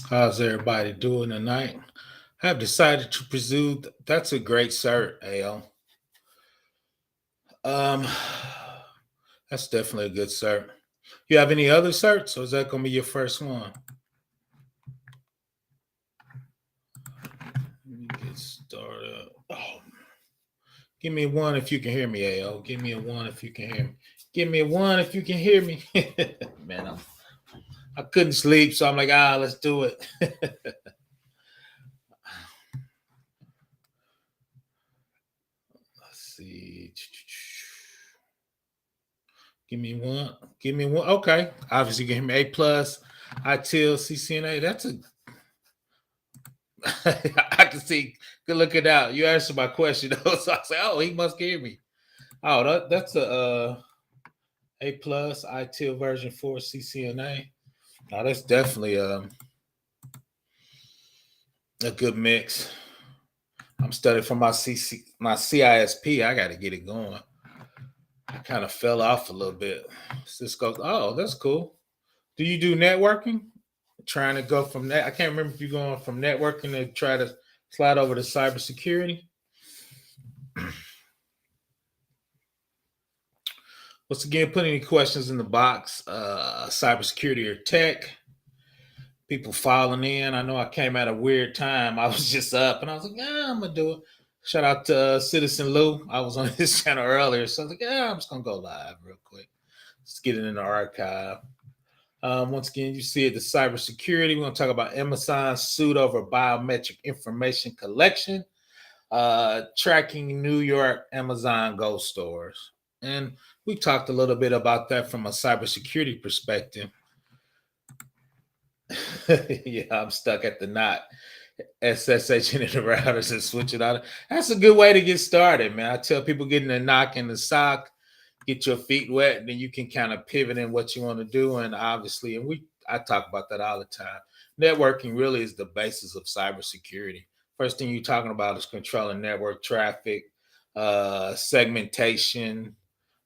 How's everybody doing tonight? I have decided to pursue. That's a great cert, Al. Um, that's definitely a good cert. You have any other certs, or is that gonna be your first one? Let me get started. Oh, give me a one if you can hear me, Al. Give me a one if you can hear me. Give me a one if you can hear me. Man, I couldn't sleep, so I'm like, let's do it. Let's see. Give me one. Give me one. Okay. Obviously, you can hear me. A plus, ITIL, CCNA. That's a. I can see. Good looking out. You answered my question though, so I say, oh, he must hear me. Oh, that's a plus, ITIL version 4, CCNA. Now that's definitely a good mix. I'm studying for my CISP. I got to get it going. I kind of fell off a little bit. Cisco. Oh, that's cool. Do you do networking? Trying to go from that. I can't remember if you're going from networking to try to slide over to cybersecurity. Once again, put any questions in the box. Cybersecurity or tech. People falling in. I know I came at a weird time. I was just up and I was like, yeah, I'm gonna do it. Shout out to Citizen Lou. I was on his channel earlier, so I was like, yeah, I'm just gonna go live real quick. Let's get it in the archive. Once again, you see it, the cybersecurity. We're going to talk about Amazon's Sued Over Biometric Information Collection, tracking New York Amazon Go stores. And we talked a little bit about that from a cybersecurity perspective. Yeah, I'm stuck at the knot. SSH in the routers and switch it out. That's a good way to get started, man. I tell people getting a knock in the sock, get your feet wet, and then you can kind of pivot in what you want to do. And obviously, I talk about that all the time. Networking really is the basis of cybersecurity. First thing you're talking about is controlling network traffic, segmentation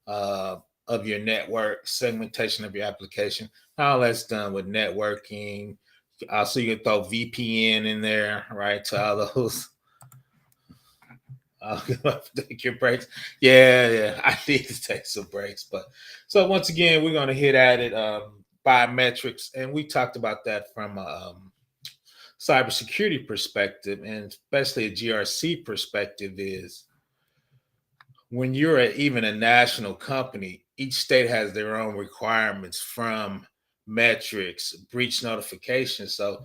of your network, segmentation of your application. All that's done with networking. Also, you can throw VPN in there, right? To all those. I'll take your breaks. Yeah. I need to take some breaks. But so once again, we're gonna hit at it. Biometrics, and we talked about that from a cybersecurity perspective, and especially a GRC perspective. Is when you're even a national company, each state has their own requirements from metrics, breach notification. So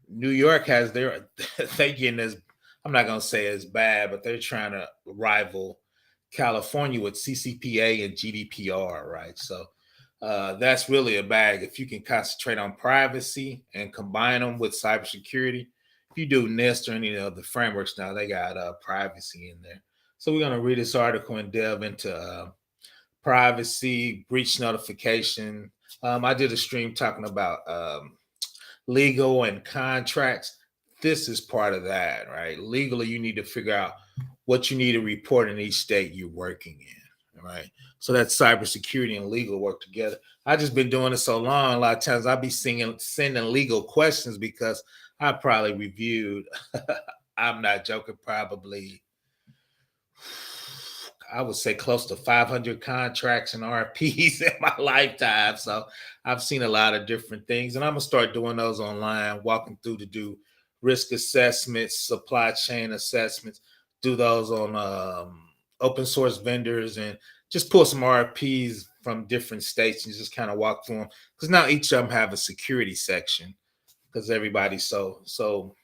New York has their they getting as I'm not gonna say as bad, but they're trying to rival California with CCPA and GDPR, right? So that's really a bag. If you can concentrate on privacy and combine them with cybersecurity, if you do NIST or any of the frameworks now, they got privacy in there. So we're gonna read this article and delve into privacy, breach notification. I did a stream talking about legal and contracts. This is part of that, right? Legally, you need to figure out what you need to report in each state you're working in, right? So that's cybersecurity and legal work together. I just been doing it so long. A lot of times I'll be sending legal questions because I probably reviewed. I'm not joking. Probably I would say close to 500 contracts and RFPs in my lifetime. So I've seen a lot of different things, and I'm gonna start doing those online, walking through to do risk assessments, supply chain assessments, do those on open source vendors, and just pull some RFPs from different states and just kind of walk through them because now each of them have a security section because everybody's so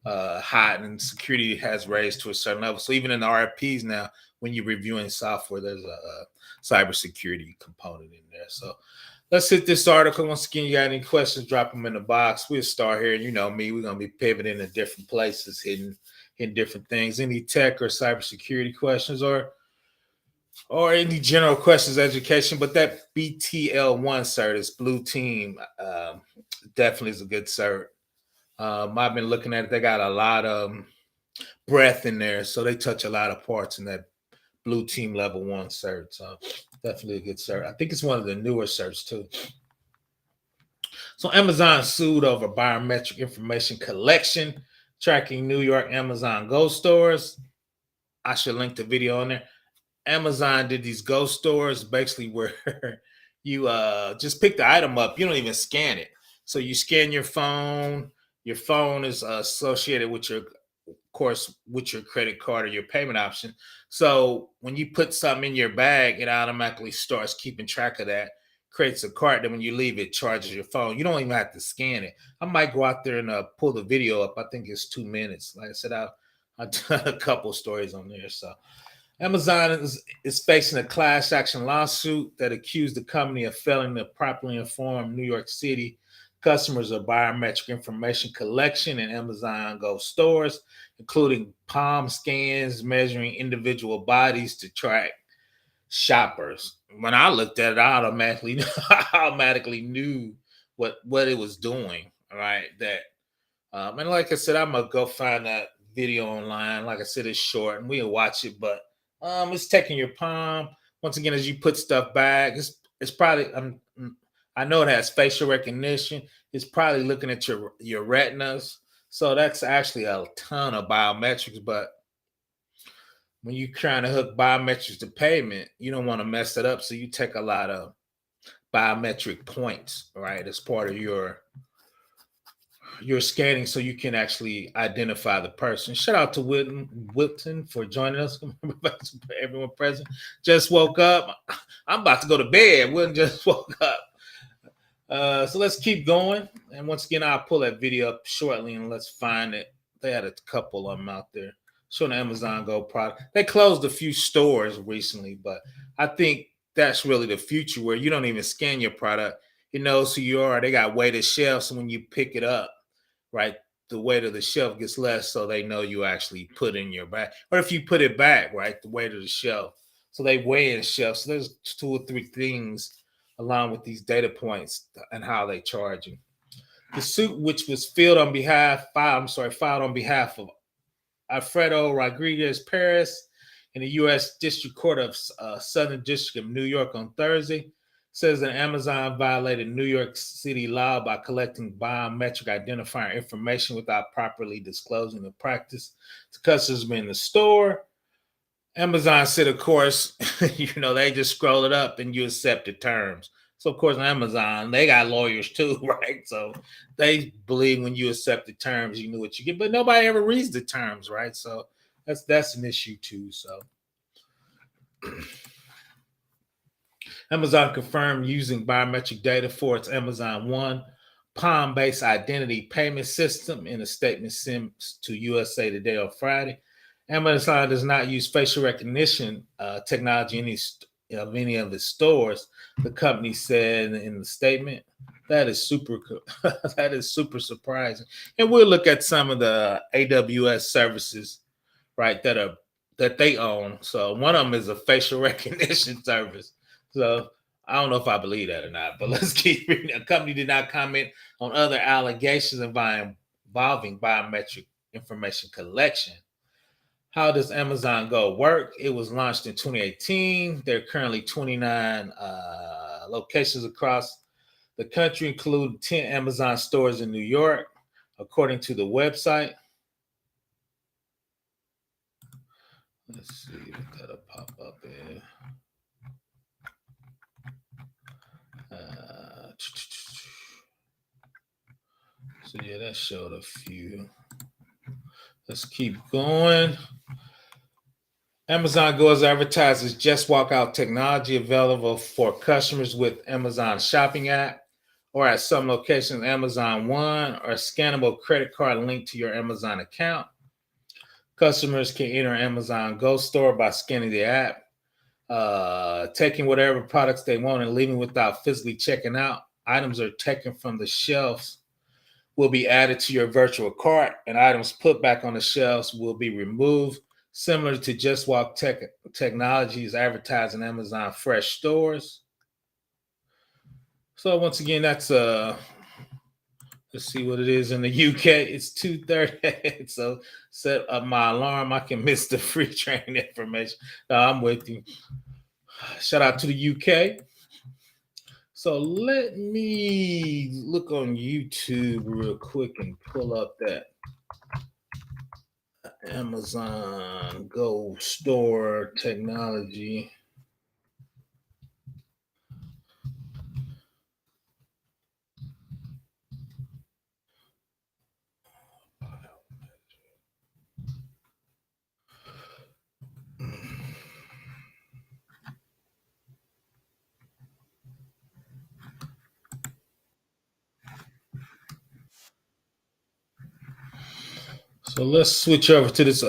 hot and security has raised to a certain level. So even in the RFPs now, when you're reviewing software, there's a cybersecurity component in there. So let's hit this article. Once again, you got any questions, drop them in the box. We'll start here. You know me, we're going to be pivoting to different places, hitting different things. Any tech or cybersecurity questions or any general questions, education, but that BTL1 cert is blue team. Definitely is a good cert. I've been looking at it. They got a lot of breadth in there, so they touch a lot of parts in that blue team level 1 cert. So definitely a good cert. I think it's one of the newer certs too. So Amazon sued over biometric information collection, tracking New York Amazon Go stores. I should link the video on there. Amazon did these Go stores basically where you just pick the item up. You don't even scan it. So you scan your phone. Your phone is associated with your, of course, with your credit card or your payment option. So when you put something in your bag, it automatically starts keeping track of that, creates a cart. Then when you leave, it charges your phone. You don't even have to scan it. I might go out there and pull the video up. I think it's 2 minutes. Like I said, I've done a couple stories on there. So Amazon is facing a class action lawsuit that accused the company of failing to properly inform New York City customers of biometric information collection in Amazon Go stores, including palm scans measuring individual bodies to track shoppers. When I looked at it, I automatically knew what it was doing. Right, that and like I said, I'm gonna go find that video online. Like I said, it's short and we'll watch it, but it's taking your palm. Once again, as you put stuff back, it's probably I know it has facial recognition. It's probably looking at your retinas. So that's actually a ton of biometrics. But when you're trying to hook biometrics to payment, you don't want to mess it up. So you take a lot of biometric points, right, as part of your scanning so you can actually identify the person. Shout out to Wilton for joining us. Everyone present. Just woke up. I'm about to go to bed. Wilton just woke up. So let's keep going. And once again, I'll pull that video up shortly and let's find it. They had a couple of them out there showing the Amazon Go product. They closed a few stores recently, but I think that's really the future where you don't even scan your product. It knows who you are. They got weighted shelves. So when you pick it up, right, the weight of the shelf gets less, so they know you actually put in your bag. Or if you put it back, right, the weight of the shelf. So they weigh in shelf. So there's 2 or 3 things along with these data points and how they charge you. The suit, which was filed on behalf of Alfredo Rodriguez Perez in the U.S. District Court of Southern District of New York on Thursday, says that Amazon violated New York City law by collecting biometric identifier information without properly disclosing the practice to customers in the store. Amazon said, of course, they just scroll it up and you accept the terms. So, of course, Amazon, they got lawyers too, right? So they believe when you accept the terms, you know what you get. But nobody ever reads the terms, right? So that's an issue too. So Amazon confirmed using biometric data for its Amazon One palm-based identity payment system in a statement sent to USA Today on Friday. Amazon does not use facial recognition technology in any of its stores, the company said in the statement. That is super that is super surprising. And we'll look at some of the AWS services, right, that they own. So one of them is a facial recognition service. So I don't know if I believe that or not, but let's keep reading. A company did not comment on other allegations involving biometric information collection. How does Amazon Go work? It was launched in 2018. There are currently 29 locations across the country, including 10 Amazon stores in New York, according to the website. Let's see what that'll pop up in. So yeah, that showed a few. Let's keep going. Amazon Go advertises Just Walk Out technology available for customers with Amazon shopping app or at some locations Amazon One or a scannable credit card linked to your Amazon account. Customers can enter Amazon Go store by scanning the app, taking whatever products they want and leaving without physically checking out. Items are taken from the shelves will be added to your virtual cart, and items put back on the shelves will be removed, similar to Just Walk Technologies advertised in Amazon Fresh stores. So once again, that's let's see what it is in the UK. It's 2:30. So set up my alarm. I can miss the free training information. No, I'm with you. Shout out to the UK. So let me look on YouTube real quick and pull up that Amazon Go store technology. So let's switch over to this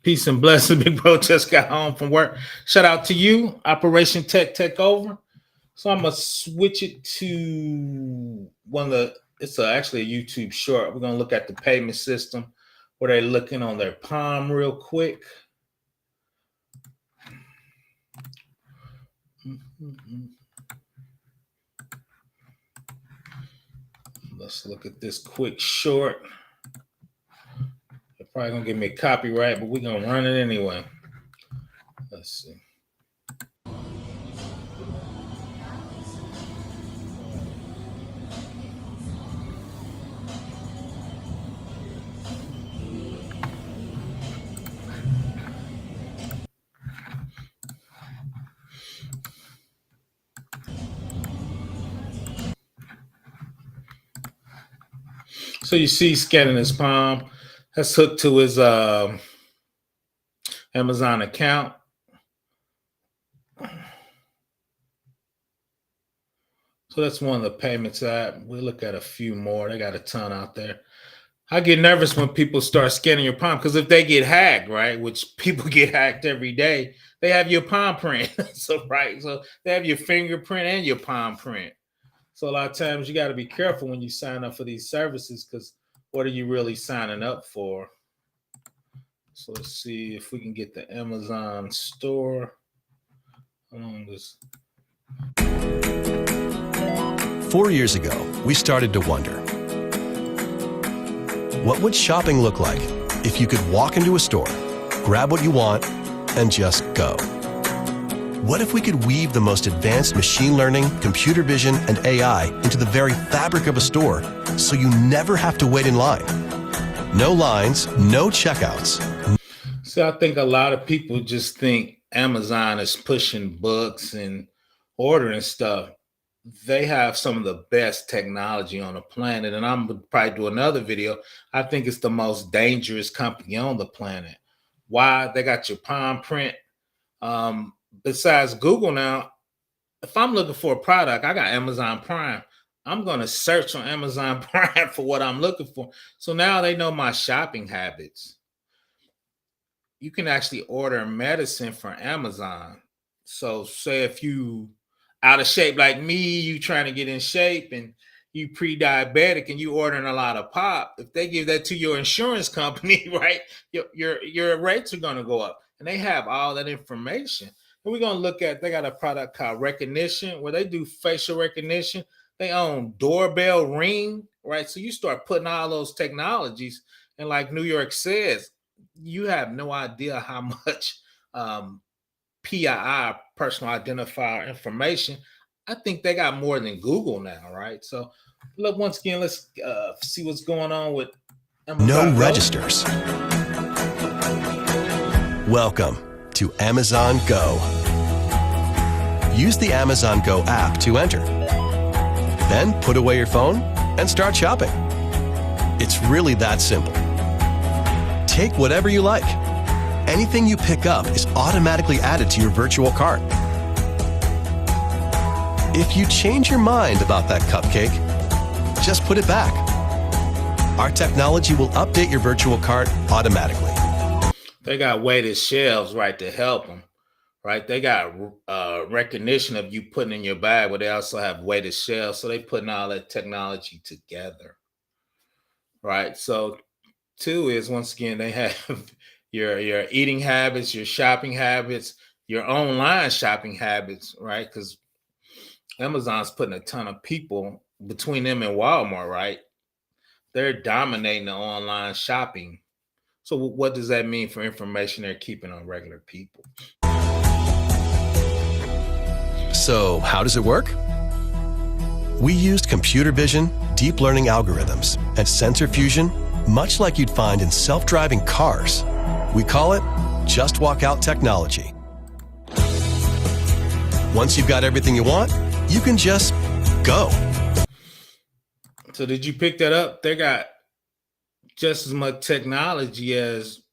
peace and blessings. Big bro just got home from work. Shout out to you, Operation Tech Over. So I'm gonna switch it to one of the. It's actually a YouTube short. We're gonna look at the payment system where they're looking on their palm real quick. Let's look at this quick short. They're probably gonna give me a copyright, but we're gonna run it anyway. Let's see. So you see scanning his palm. That's hooked to his Amazon account. So that's one of the payments app. We look at a few more. They got a ton out there. I get nervous when people start scanning your palm because if they get hacked, right, which people get hacked every day, they have your palm print. So they have your fingerprint and your palm print. So a lot of times you got to be careful when you sign up for these services because what are you really signing up for? So let's see if we can get the Amazon store. How long this? 4 years ago, we started to wonder, what would shopping look like if you could walk into a store, grab what you want, and just go? What if we could weave the most advanced machine learning, computer vision, and AI into the very fabric of a store so you never have to wait in line? No lines, no checkouts. So I think a lot of people just think Amazon is pushing books and ordering stuff. They have some of the best technology on the planet. And I'm gonna probably do another video. I think it's the most dangerous company on the planet. Why? They got your palm print. Besides Google now, if I'm looking for a product, I got Amazon Prime. I'm going to search on Amazon Prime for what I'm looking for. So now they know my shopping habits. You can actually order medicine for Amazon. So say if you out of shape like me, you trying to get in shape and you pre-diabetic and you ordering a lot of pop, if they give that to your insurance company, right, your rates are going to go up. And they have all that information. And we're going to look at, they got a product called Recognition where they do facial recognition. They own doorbell ring, right? So you start putting all those technologies. And like New York says, you have no idea how much PII, personal identifier information. I think they got more than Google now, right? So look, once again, let's see what's going on with Amazon No Go. registers. Welcome to Amazon Go. Use the Amazon Go app to enter. Then put away your phone and start shopping. It's really that simple. Take whatever you like. Anything you pick up is automatically added to your virtual cart. If you change your mind about that cupcake, just put it back. Our technology will update your virtual cart automatically. They got weighted shelves, right, to help them, right? They got recognition of you putting in your bag, but they also have weighted shelves. So they putting all that technology together, right? So two is, once again, they have your eating habits, your shopping habits, your online shopping habits, right? Because Amazon's putting a ton of people between them and Walmart, right? They're dominating the online shopping. So what does that mean for information they're keeping on regular people? So how does it work? We used computer vision, deep learning algorithms, and sensor fusion, much like you'd find in self-driving cars. We call it Just Walk Out technology. Once you've got everything you want, you can just go. So did you pick that up? They got just as much technology as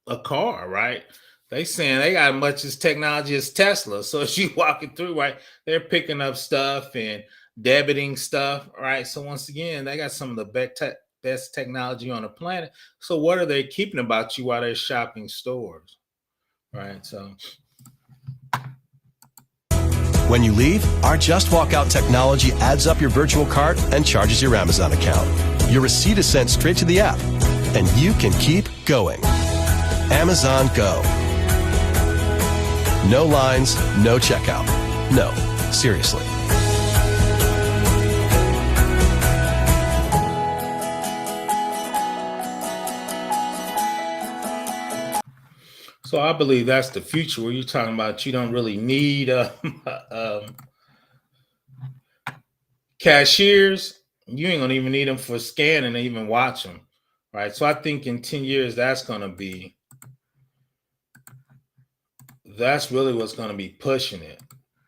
a car, right? They saying they got as much as technology as Tesla. So as you walking through, right, they're picking up stuff and debiting stuff, right? So once again, they got some of the best technology on the planet. So what are they keeping about you while they're shopping stores, right? So when you leave, our Just Walk Out technology adds up your virtual cart and charges your Amazon account. Your receipt is sent straight to the app, and you can keep going. Amazon Go. No lines, no checkout. No, seriously. So I believe that's the future where you're talking about you don't really need cashiers. You ain't gonna even need them for scanning and even watch them, right? So I think in 10 years that's really what's gonna be pushing it,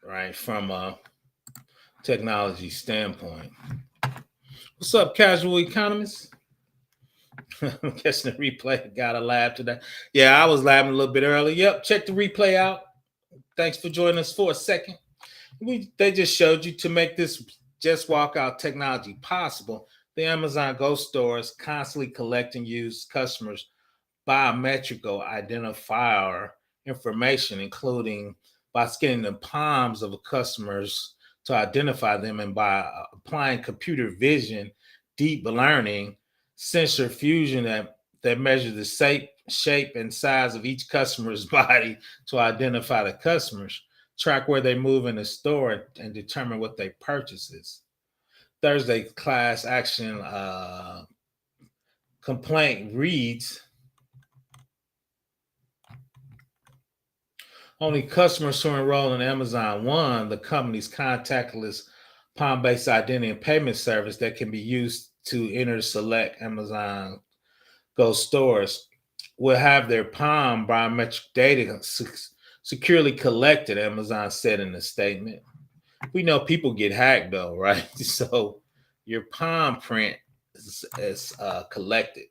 right? From a technology standpoint. What's up, casual economists? I'm guessing the replay got a laugh today. Yeah, I was laughing a little bit earlier. Yep, check the replay out. Thanks for joining us for a second. They just showed you to make this Just Walk Out technology possible. The Amazon Go store is constantly collecting used customers' biometrical identifier information, including by scanning the palms of customers to identify them and by applying computer vision, deep learning, sensor fusion that measures the shape, and size of each customer's body to identify the customers, track where they move in the store, and determine what they purchases. Thursday class action complaint reads, only customers who enroll in Amazon One, the company's contactless palm-based identity and payment service that can be used to enter select Amazon Go stores, will have their palm biometric data securely collected, Amazon said in a statement. We know people get hacked though, right? So your palm print is collected.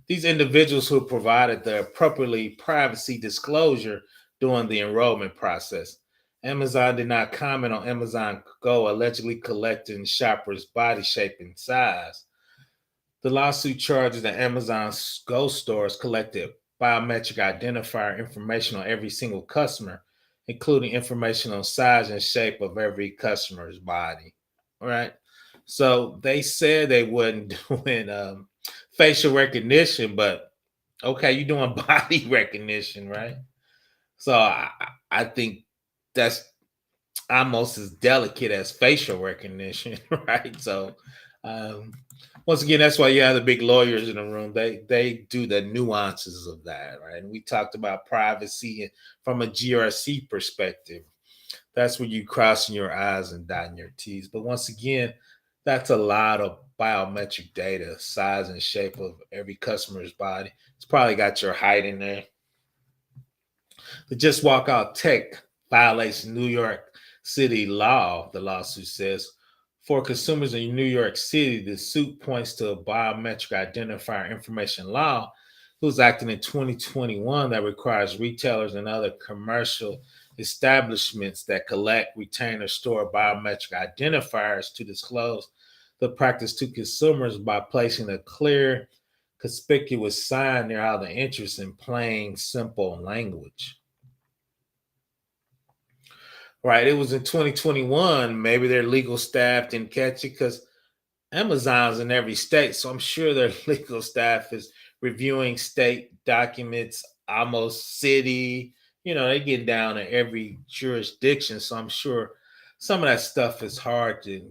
These individuals who provided the appropriately privacy disclosure during the enrollment process. Amazon did not comment on Amazon Go allegedly collecting shoppers' body shape and size. The lawsuit charges that Amazon Go stores collected biometric identifier information on every single customer, including information on size and shape of every customer's body. All right. So they said they wasn't doing facial recognition, but okay, you're doing body recognition, right? So I think that's almost as delicate as facial recognition, right? So once again, that's why you have the big lawyers in the room. They do the nuances of that, right? And we talked about privacy from a GRC perspective. That's where you crossing your I's and dotting your T's. But once again, that's a lot of biometric data, size and shape of every customer's body. It's probably got your height in there. The Just Walk Out tech violates New York City law, the lawsuit says. For consumers in New York City, the suit points to a biometric identifier information law that was acted in 2021 that requires retailers and other commercial establishments that collect, retain, or store biometric identifiers to disclose the practice to consumers by placing a clear, conspicuous sign near all the entries in plain, simple language. Right. It was in 2021. Maybe their legal staff didn't catch it because Amazon's in every state. So I'm sure their legal staff is reviewing state documents, almost city. They get down to every jurisdiction. So I'm sure some of that stuff is hard to,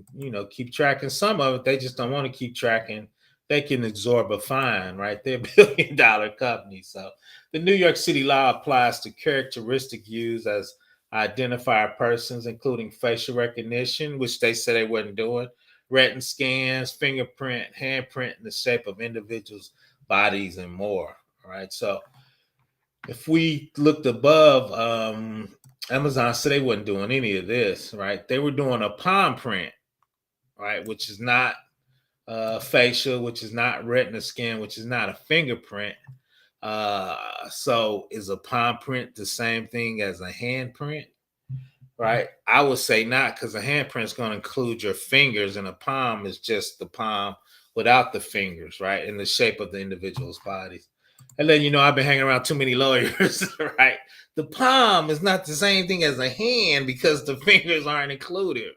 keep tracking. Some of it, they just don't want to keep tracking. They can absorb a fine, right? They're $1 billion company. So the New York City law applies to characteristic used as identify persons, including facial recognition, which they said they wasn't doing, retina scans, fingerprint, handprint in the shape of individuals' bodies, and more. All right. So if we looked above, Amazon said they wasn't doing any of this, right? They were doing a palm print, right, which is not facial, which is not retina scan, which is not a fingerprint. So is a palm print the same thing as a handprint? Right? I would say not, because a handprint is going to include your fingers, and a palm is just the palm without the fingers, right? In the shape of the individual's bodies. And then, I've been hanging around too many lawyers, right? The palm is not the same thing as a hand because the fingers aren't included,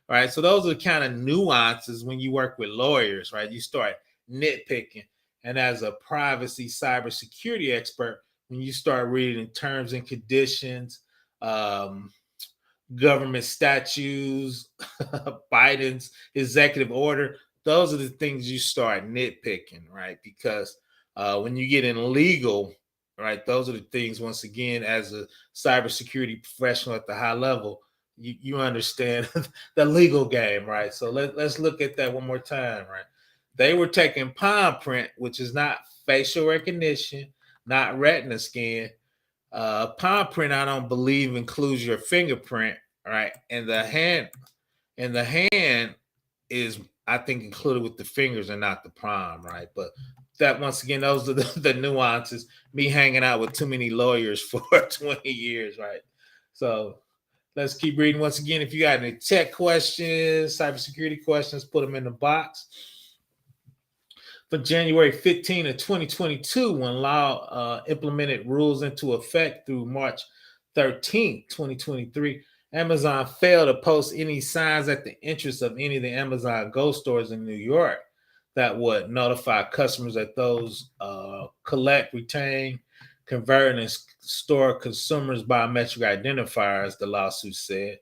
right? So those are kind of nuances when you work with lawyers, right? You start nitpicking. And as a privacy cybersecurity expert, when you start reading terms and conditions, government statutes, Biden's executive order, those are the things you start nitpicking, right? Because when you get in legal, right, those are the things, once again, as a cybersecurity professional at the high level, you understand the legal game, right? So let's look at that one more time, right? They were taking palm print, which is not facial recognition, not retina scan. Palm print, I don't believe includes your fingerprint, right? And the hand is, I think, included with the fingers and not the palm, right? But that, once again, those are the nuances. Me hanging out with too many lawyers for 20 years, right? So let's keep reading. Once again, if you got any tech questions, cybersecurity questions, put them in the box. For January 15 of 2022, when law implemented rules into effect through March 13, 2023, Amazon failed to post any signs at the entrance of any of the Amazon Go stores in New York that would notify customers that those collect, retain, convert, and store consumers' biometric identifiers, the lawsuit said.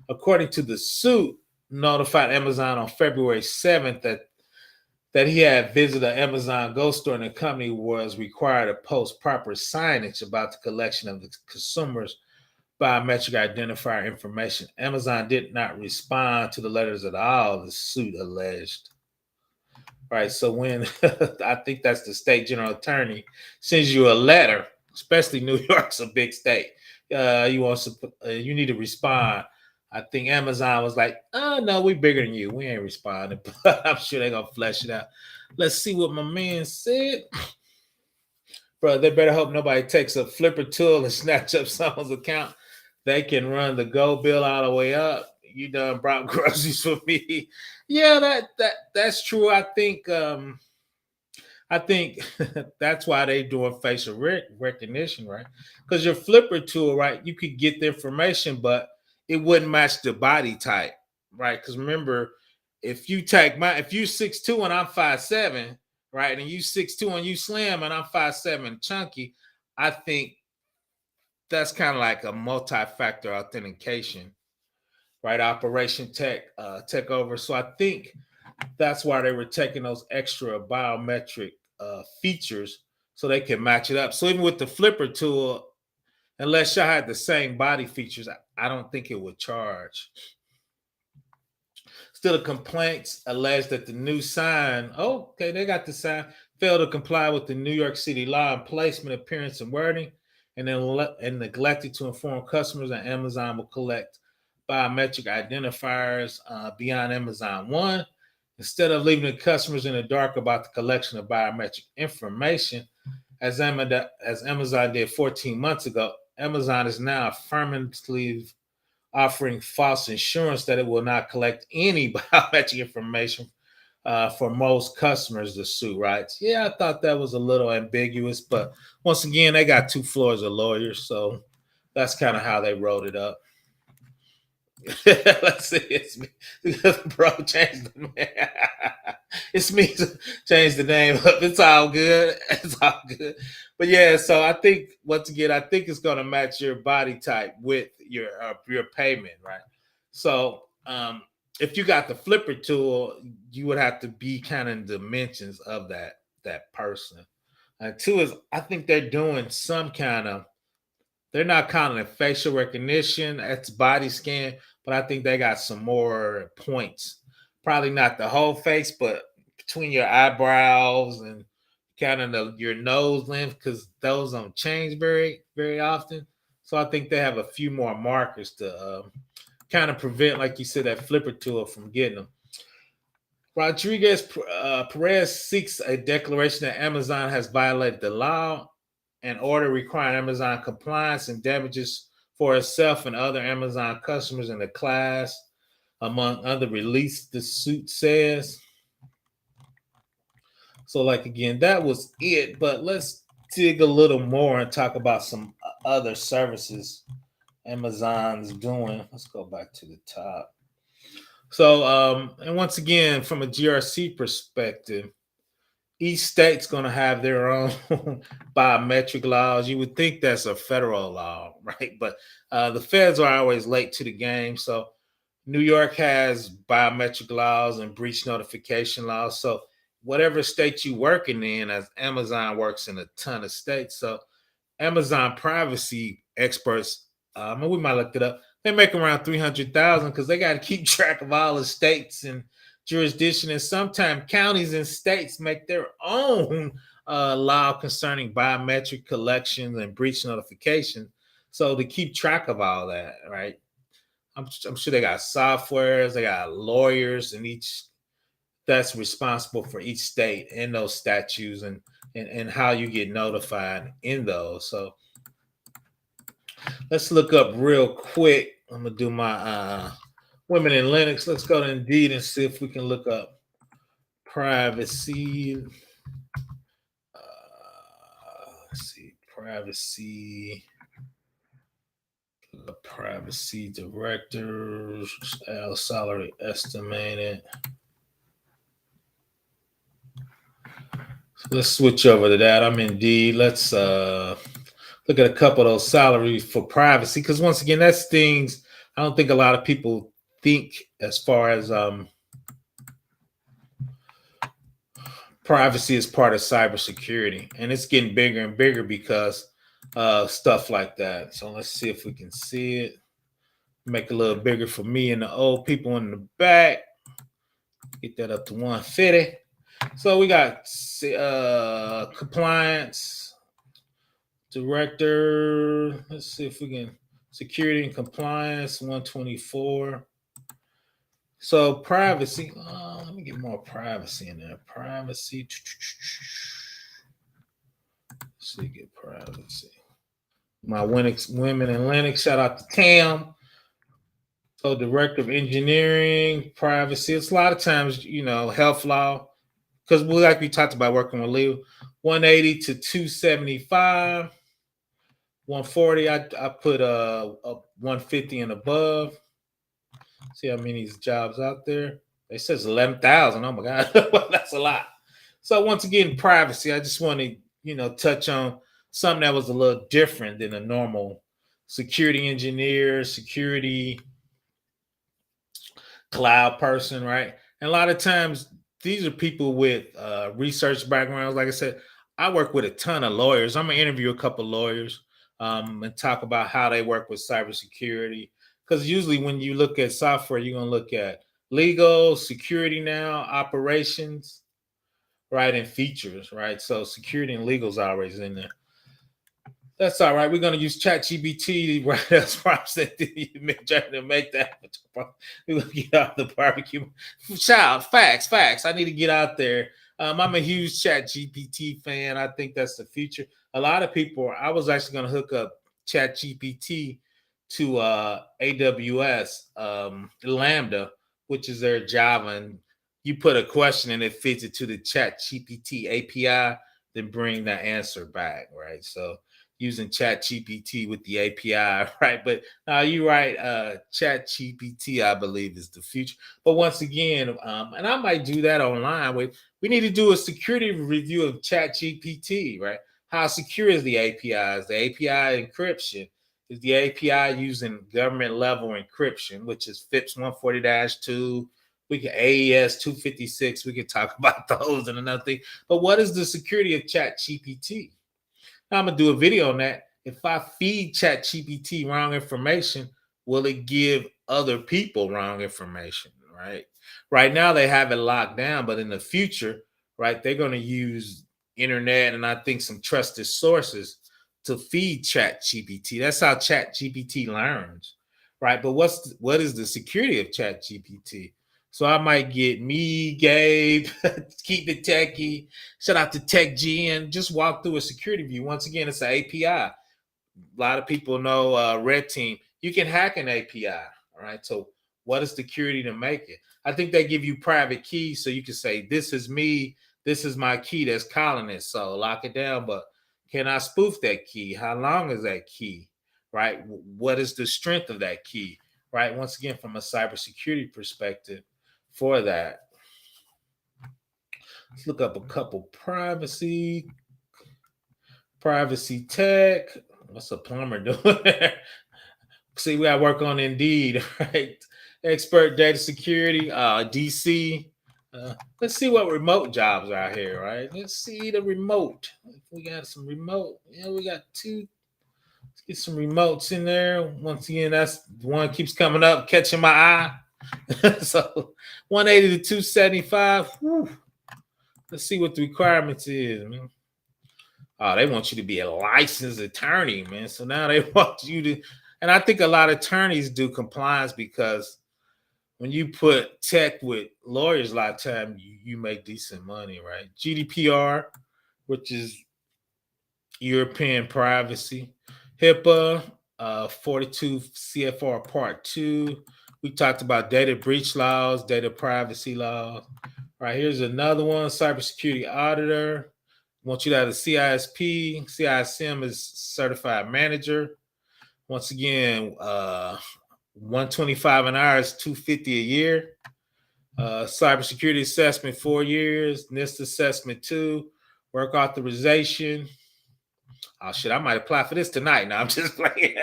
According to the suit, notified Amazon on February 7th that he had visited an Amazon Go store and the company was required to post proper signage about the collection of the consumer's biometric identifier information. Amazon did not respond to the letters at all, the suit alleged. Right. So when I think that's the state general attorney sends you a letter, especially New York's a big state, you need to respond. I think Amazon was like, "Oh no, we bigger than you. We ain't responding." But I'm sure they're gonna flesh it out. Let's see what my man said. Bro, they better hope nobody takes a flipper tool and snatch up someone's account. They can run the Go bill all the way up. You done brought groceries for me. Yeah, that's true. I think that's why they doing facial recognition, right? Because your flipper tool, right, you could get the information, but it wouldn't match the body type, right? Because remember, if you 6'2" and I'm 5'7", right, and you 6'2" and you slim and I'm 5'7", chunky, I think that's kind of like a multi-factor authentication, right? Operation tech over. So I think that's why they were taking those extra biometric features so they can match it up. So even with the flipper tool, unless y'all had the same body features, I don't think it would charge. Still, the complaints allege that the new sign, okay, they got the sign, failed to comply with the New York City law on placement, appearance, and wording, and neglected to inform customers that Amazon will collect biometric identifiers beyond Amazon One. Instead of leaving the customers in the dark about the collection of biometric information, as Amazon did 14 months ago, Amazon is now affirmatively offering false assurance that it will not collect any biometric information for most customers, the suit writes. Yeah, I thought that was a little ambiguous, but once again, they got 2 floors of lawyers, so that's kind of how they wrote it up. Let's see, it's me. Bro, change the name. It's me to change the name up. It's all good. It's all good. But yeah, so I think, once again, I think it's gonna match your body type with your payment, right? So if you got the flipper tool, you would have to be kind of in dimensions of that person. And two is, I think they're doing some kind of They're not counting the facial recognition, that's body scan, but I think they got some more points. Probably not the whole face, but between your eyebrows and kind of your nose length, because those don't change very often. So I think they have a few more markers to kind of prevent, like you said, that flipper tool from getting them. Rodriguez Perez seeks a declaration that Amazon has violated the law, an order requiring Amazon compliance and damages for itself and other Amazon customers in the class, among other release, the suit says. So, like again, that was it. But let's dig a little more and talk about some other services Amazon's doing. Let's go back to the top. So, and once again, from a GRC perspective, each state's going to have their own biometric laws. You would think that's a federal law, right? But the feds are always late to the game. So New York has biometric laws and breach notification laws. So whatever state you're working in, as Amazon works in a ton of states. So Amazon privacy experts, we might look it up. They make around 300,000 because they got to keep track of all the states and jurisdiction, and sometimes counties and states make their own law concerning biometric collections and breach notification. So to keep track of all that, right? I'm sure they got softwares, they got lawyers in each that's responsible for each state and those statutes and how you get notified in those. So let's look up real quick. I'm gonna do my women in Linux. Let's go to Indeed and see if we can look up privacy. Let's see, privacy directors, salary estimated. So let's switch over to that. I'm Indeed. Let's look at a couple of those salaries for privacy, because once again, that's things I don't think a lot of people think as far as privacy is part of cybersecurity, and it's getting bigger and bigger because stuff like that. So let's see if we can see it. Make it a little bigger for me and the old people in the back. Get that up to 150. So we got compliance director. Let's see if we can security and compliance 124. So privacy. Let me get more privacy in there. Privacy. Let's see, get privacy. My women in Linux. Shout out to Tam. So director of engineering, privacy. It's a lot of times, health law. Because we talked about working with Leo, 180 to 275, 140. I put a 150 and above. See how many jobs out there? It says 11,000. Oh my God, that's a lot. So once again, privacy. I just want to touch on something that was a little different than a normal security engineer, security cloud person, right? And a lot of times, these are people with research backgrounds. Like I said, I work with a ton of lawyers. I'm going to interview a couple of lawyers and talk about how they work with cybersecurity. Because usually when you look at software, you're going to look at legal, security now, operations, right, and features, right? So security and legal is always in there. That's all right. We're going to use ChatGPT, right? That's prompts that you trying to make that. We're going to get out the barbecue. Child, facts. I need to get out there. I'm a huge ChatGPT fan. I think that's the future. A lot of people, I was actually going to hook up ChatGPT to AWS Lambda, which is their Java. And you put a question and it feeds it to the ChatGPT API, then bring that answer back, right? So using ChatGPT with the API, right? But you're right. ChatGPT, I believe, is the future. But once again, and I might do that online. We need to do a security review of ChatGPT, right? How secure is the API? Is the API encryption? Is the API using government level encryption, which is FIPS 140-2? We can AES 256. We can talk about those and another thing. But what is the security of ChatGPT? I'm going to do a video on that. if I feed ChatGPT wrong information, will it give other people wrong information? Right. Right now they have it locked down, but in the future, right, they're going to use internet and I think some trusted sources to feed ChatGPT. That's how ChatGPT learns, right? But what is the security of ChatGPT? So I might get me, Gabe, keep it techie. Shout out to Tech GN. Just walk through a security view. Once again, it's an API. A lot of people know Red Team. You can hack an API. All right. So what is the security to make it? I think they give you private keys so you can say, this is me. This is my key that's calling it. So lock it down. But can I spoof that key? How long is that key? Right. What is the strength of that key? Right. Once again, from a cybersecurity perspective for that. Let's look up a couple privacy tech. What's a plumber doing? See, we got to work on Indeed, right? Expert data security, DC. Let's see what remote jobs are here, right? Let's see the remote. We got some remote. Yeah, we got two. Let's get some remotes in there. Once again, that's the one keeps coming up, catching my eye. So 180 to 275. Whew. Let's see what the requirements is, man. Oh, they want you to be a licensed attorney, man. So now they want you to, and I think a lot of attorneys do compliance because when you put tech with lawyers a lot of time, you make decent money, right? GDPR, which is European privacy, HIPAA, 42 CFR Part 2. We talked about data breach laws, data privacy laws. All right, here's another one, cybersecurity auditor. Want you to have a CISP. CISM is certified manager. Once again, 125 an hour is 250 a year. Cybersecurity assessment 4 years. NIST assessment 2. Work authorization. Oh shit, I might apply for this tonight. Now I'm just playing.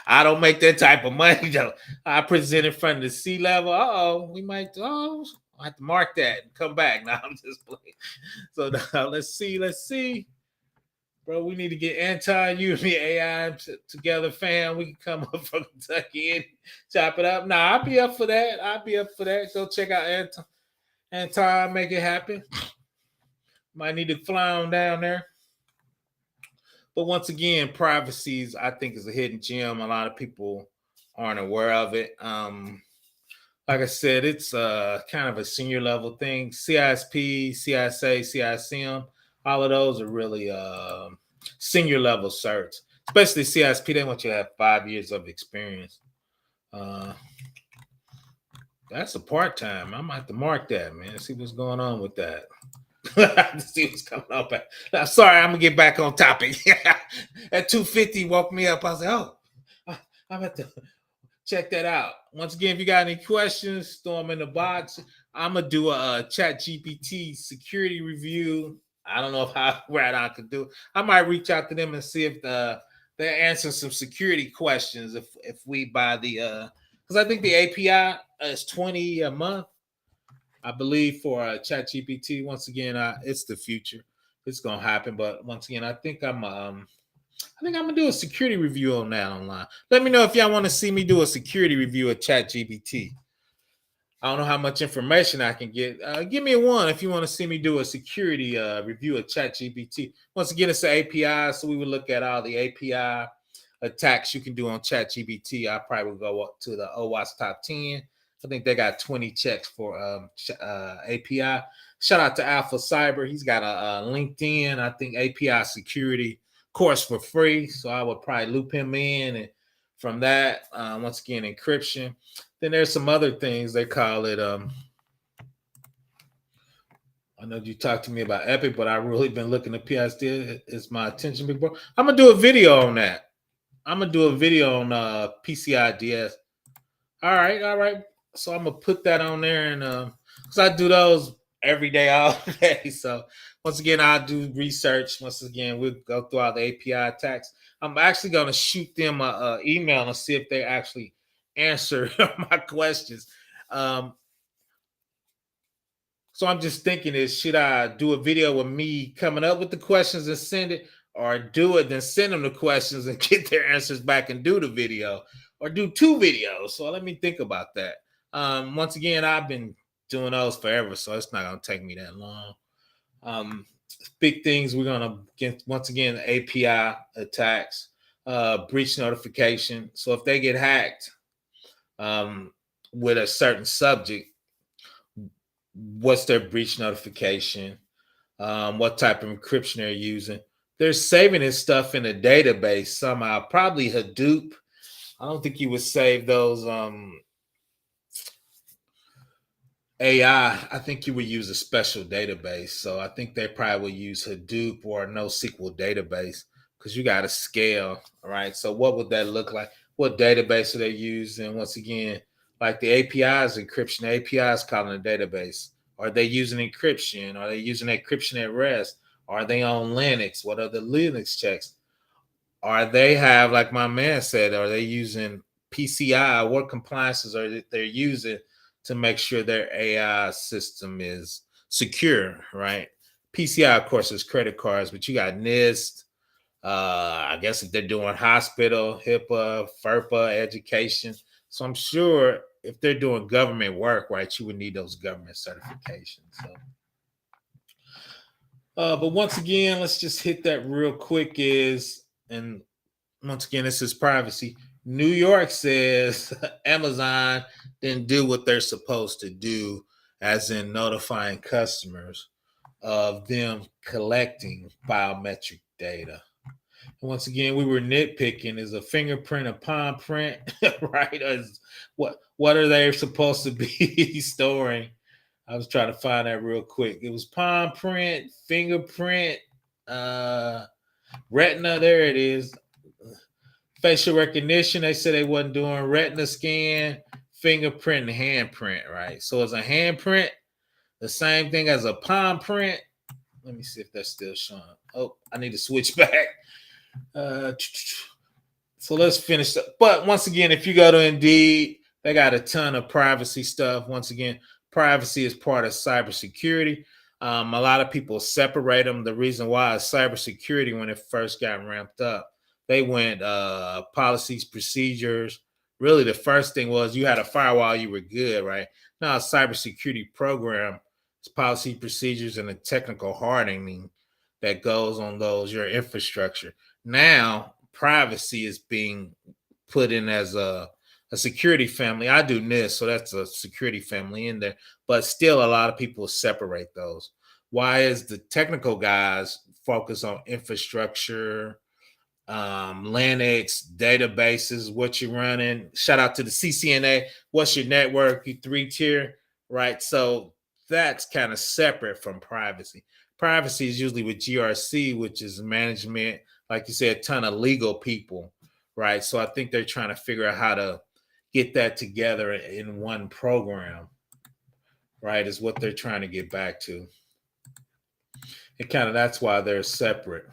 I don't make that type of money though. I present in front of the C-level. We might. I have to mark that and come back. Now I'm just playing. So now let's see. Bro, we need to get Anton, you and me, AI together, fam. We can come up from Kentucky and chop it up. Nah, I'll be up for that. Go check out Anton, make it happen. Might need to fly on down there. But once again, privacy I think is a hidden gem. A lot of people aren't aware of it. Like I said, it's kind of a senior level thing. CISP, CISA, CISM, all of those are really senior level certs. Especially CISP, they want you to have 5 years of experience. That's a part-time. I might have to mark that, man. See what's going on with that. See what's coming up. Now, sorry, I'm gonna get back on topic. At 250 woke me up. I was like, I'm at to check that out. Once again, if you got any questions, throw them in the box. I'm gonna do a ChatGPT security review. I don't know how right I could do. I might reach out to them and see if they're answering some security questions. If we buy the because I think the API is $20 a month. I believe for ChatGPT. Once again, it's the future. It's gonna happen. But once again, I think I'm gonna do a security review on that online. Let me know if y'all want to see me do a security review of ChatGPT. I don't know how much information I can get. Give me a 1 if you want to see me do a security review of ChatGPT. Once again, it's an API, so we would look at all the API attacks you can do on ChatGPT. I probably will go up to the OWASP top 10. I think they got 20 checks for API. Shout out to Alpha Cyber. He's got a LinkedIn, I think, API security course for free. So I would probably loop him in. And from that, once again, encryption. Then there's some other things. They call it, I know you talked to me about Epic, but I've really been looking at PSD. It's my attention, big bro. I'm going to do a video on that. I'm going to do a video on PCI DS. All right. So I'm gonna put that on there, and because I do those every day, all day. So once again, I'll do research. Once again, we'll go through all the API attacks. I'm actually gonna shoot them an email and see if they actually answer my questions. So I'm just thinking: should I do a video with me coming up with the questions and send it, or do it, then send them the questions and get their answers back and do the video, or do 2 videos. So let me think about that. Once again, I've been doing those forever, so it's not gonna take me that long. Big things we're gonna get once again: API attacks, breach notification. So if they get hacked with a certain subject, what's their breach notification? What type of encryption they're using? They're saving this stuff in a database somehow, probably Hadoop. I don't think you would save those AI. I think you would use a special database. So I think they probably would use Hadoop or a NoSQL database because you got to scale. All right. So what would that look like? What database are they using? Once again, like the APIs encryption, the APIs calling a database. Are they using encryption? Are they using encryption at rest? Are they on Linux? What are the Linux checks? Are they have, like my man said, are they using PCI? What compliances are they using to make sure their AI system is secure, right? PCI, of course, is credit cards, but you got NIST. I guess if they're doing hospital, HIPAA, FERPA, education. So I'm sure if they're doing government work, right, you would need those government certifications. So, but once again, let's just hit that real quick. And once again, this is privacy. New York says Amazon didn't do what they're supposed to do, as in notifying customers of them collecting biometric data. And once again, we were nitpicking: is a fingerprint a palm print, right? What are they supposed to be storing? I was trying to find that real quick. It was palm print, fingerprint, retina. There it is. Facial recognition. They said they wasn't doing retina scan, fingerprint, and handprint, right? So is a handprint the same thing as a palm print? Let me see if that's still showing. Oh, I need to switch back. So let's finish up. But once again, if you go to Indeed, they got a ton of privacy stuff. Once again, privacy is part of cybersecurity. A lot of people separate them. The reason why is cybersecurity, when it first got ramped up, they went policies, procedures. Really, the first thing was you had a firewall, you were good, right? Now, a cybersecurity program is policy, procedures, and the technical hardening that goes on your infrastructure. Now, privacy is being put in as a security family. I do NIST, so that's a security family in there. But still, a lot of people separate those. Why is the technical guys focus on infrastructure, Linux, databases, what you're running? Shout out to the CCNA. What's your network? You 3-tier, right? So that's kind of separate from privacy. Privacy is usually with GRC, which is management, like you said, a ton of legal people, right? So I think they're trying to figure out how to get that together in one program, right? Is what they're trying to get back to. And kind of that's why they're separate.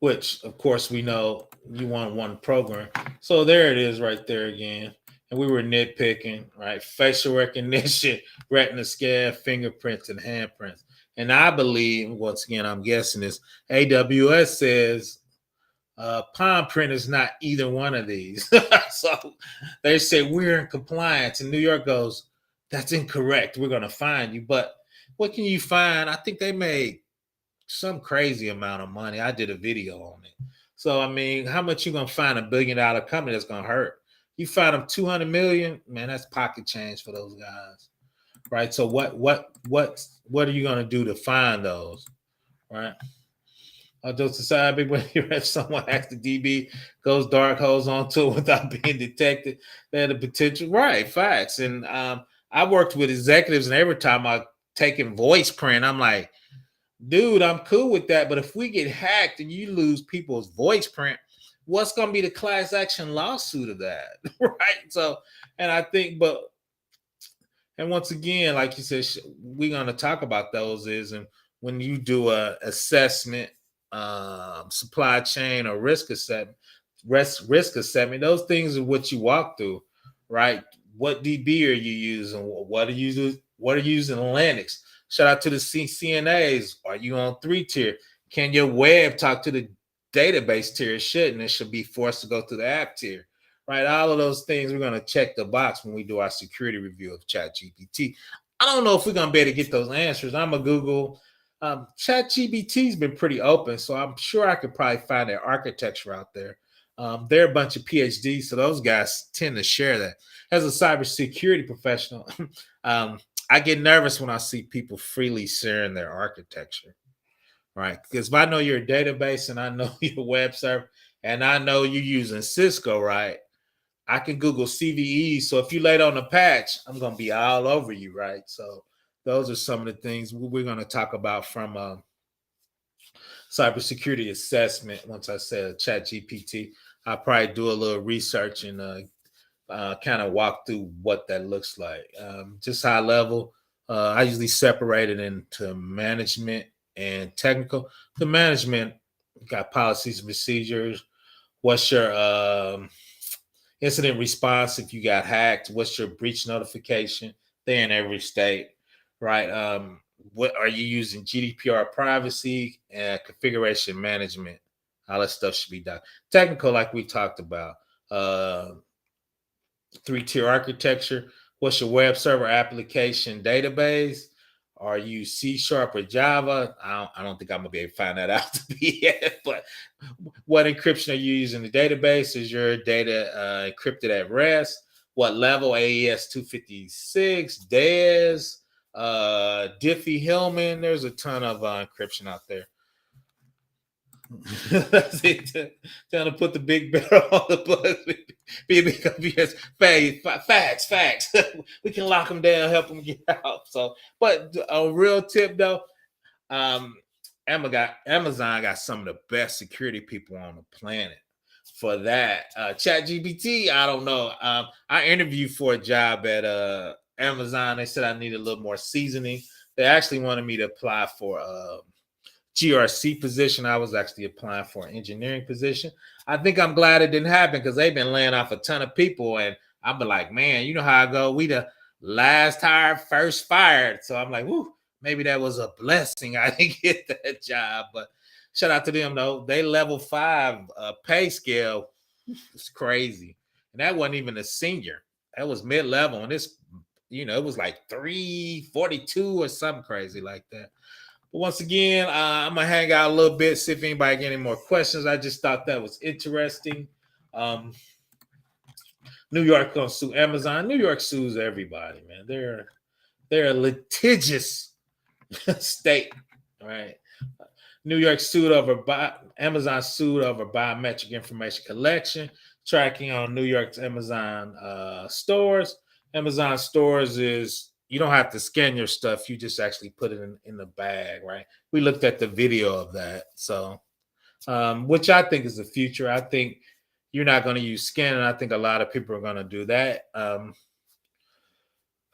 Which, of course, we know you want one program. So there it is right there again. And we were nitpicking, right? Facial recognition, retina scan, fingerprints, and handprints. And I believe, once again, I'm guessing this, AWS says palm print is not either one of these. So they say we're in compliance. And New York goes, that's incorrect. We're going to fine you. But what can you find? I think they made some crazy amount of money. I did a video on it. So, I mean, how much you going to find a $1 billion company that's going to hurt? You find them 200 million, man, that's pocket change for those guys, right? So what are you going to do to find those, right? Just decide, big when if someone hacks the DB, goes dark, holds onto it without being detected, they had the potential, right? Facts. And I worked with executives, and every time I taken voice print, I'm like, dude, I'm cool with that. But if we get hacked and you lose people's voice print, what's going to be the class action lawsuit of that? Right. So, and I think, and once again, like you said, we're going to talk about those and when you do a assessment, supply chain or risk assessment, those things are what you walk through, right? What DB are you using? What are you using Linux? Shout out to the CCNAs. Are you on 3-tier? Can your web talk to the database tier? It shouldn't. It should be forced to go to the app tier, right? All of those things we're going to check the box when we do our security review of ChatGPT. I don't know if we're going to be able to get those answers. I'm a Google. ChatGPT's been pretty open, so I'm sure I could probably find their architecture out there. They're a bunch of PhDs, so those guys tend to share that. As a cybersecurity professional, I get nervous when I see people freely sharing their architecture, right? Because if I know your database and I know your web server and I know you're using Cisco, right? I can Google CVE. So if you laid on a patch, I'm going to be all over you, right? So those are some of the things we're going to talk about from cybersecurity assessment. Once I said Chat GPT, I'll probably do a little research and kind of walk through what that looks like. Just high level. I usually separate it into management and technical. The management got policies and procedures. What's your incident response if you got hacked? What's your breach notification? They're in every state, right? What are you using? GDPR, privacy, and configuration management. All that stuff should be done. Technical, like we talked about. 3-tier architecture. What's your web server application database? Are you C# or Java? I don't think I'm gonna be able to find that out to be yet. But what encryption are you using in the database? Is your data encrypted at rest? What level? AES 256, DES, Diffie-Hellman. There's a ton of encryption out there. That's it. Trying to put the big barrel on the bus. Facts. We can lock them down, help them get out. So, but a real tip though, Amazon got some of the best security people on the planet for that. ChatGPT, I don't know. I interviewed for a job at Amazon. They said I needed a little more seasoning. They actually wanted me to apply for GRC position. I was actually applying for an engineering position. I think I'm glad it didn't happen because they've been laying off a ton of people. And I've been like, man, you know how I go? We the last hired, first fired. So I'm like, whoo, maybe that was a blessing. I didn't get that job. But shout out to them, though. They level 5 pay scale. It's crazy. And that wasn't even a senior. That was mid-level. And it's, it was like 342 or something crazy like that. But once again, I'm gonna hang out a little bit, see if anybody got any more questions. I just thought that was interesting. New York gonna sue Amazon. New York sues everybody, man. They're a litigious state, right? New York sued over Amazon sued over biometric information collection, tracking on New York's Amazon stores. Amazon stores is you don't have to scan your stuff. You just actually put it in the bag, right? We looked at the video of that. So, which I think is the future. I think you're not going to use scanning. I think a lot of people are going to do that.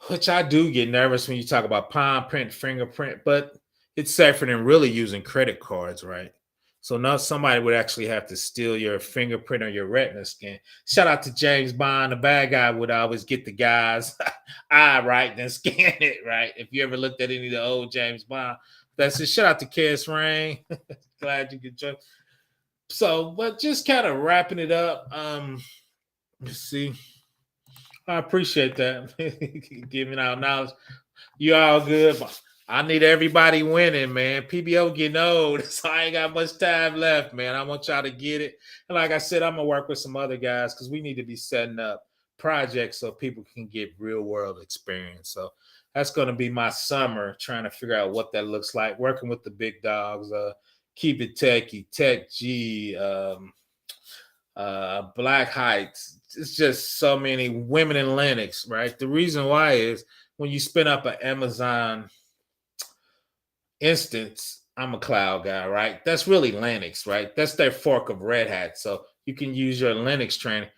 Which I do get nervous when you talk about palm print, fingerprint, but it's safer than really using credit cards, right? So now somebody would actually have to steal your fingerprint or your retina scan. Shout out to James Bond. The bad guy would always get the guy's eye right, then scan it, right? If you ever looked at any of the old James Bond, that's it. Shout out to Kiss Rain. Glad you could join. So, but just kind of wrapping it up. Let's see. I appreciate that. Giving out knowledge. You all good. I need everybody winning, man. PBO getting old, so I ain't got much time left, man. I want y'all to get it. And like I said, I'm going to work with some other guys because we need to be setting up projects so people can get real world experience. So that's going to be my summer, trying to figure out what that looks like, working with the big dogs, Keep It Techie, Tech G, Black Heights. It's just so many women in Linux, right? The reason why is when you spin up an Amazon instance, I'm a cloud guy, right? That's really Linux, right? That's their fork of Red Hat. So you can use your Linux training.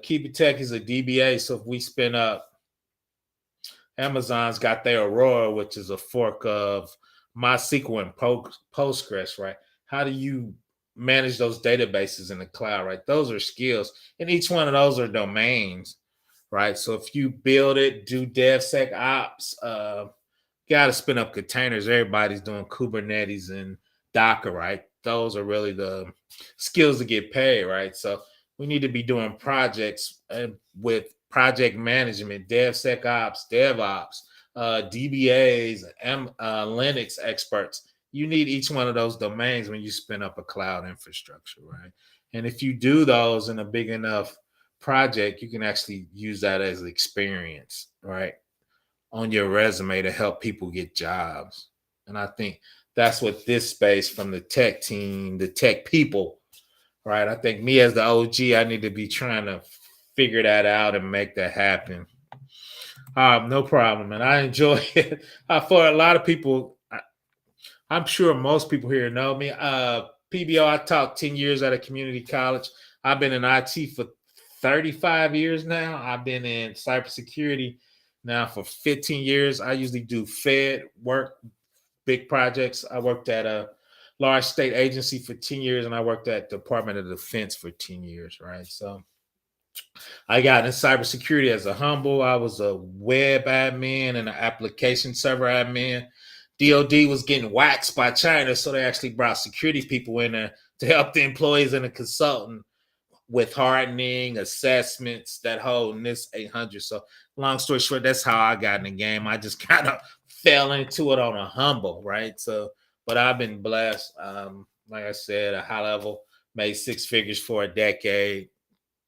Keep It Tech is a DBA. So if we spin up, Amazon's got their Aurora, which is a fork of MySQL and Postgres, right? How do you manage those databases in the cloud, right? Those are skills. And each one of those are domains, right? So if you build it, do DevSecOps, got to spin up containers. Everybody's doing Kubernetes and Docker, right? Those are really the skills to get paid, right? So we need to be doing projects with project management, DevSecOps, DevOps, DBAs, Linux experts. You need each one of those domains when you spin up a cloud infrastructure, right? And if you do those in a big enough project, you can actually use that as experience, right, on your resume to help people get jobs. And I think that's what this space from the tech team, the tech people, right? I think me as the OG, I need to be trying to figure that out and make that happen. No problem. And I enjoy it. For a lot of people, I'm sure most people here know me. PBO, I taught 10 years at a community college. I've been in IT for 35 years now. I've been in cybersecurity now for 15 years. I usually do Fed work, big projects. I worked at a large state agency for 10 years, and I worked at Department of Defense for 10 years, right? So I got in cybersecurity as a humble. I was a web admin and an application server admin. DOD was getting waxed by China, so they actually brought security people in there to help the employees and the consultant with hardening, assessments, that whole NIST 800. So, long story short, that's how I got in the game. I just kind of fell into it on a humble, right? So, but I've been blessed. Like I said, a high level, made six figures for a decade.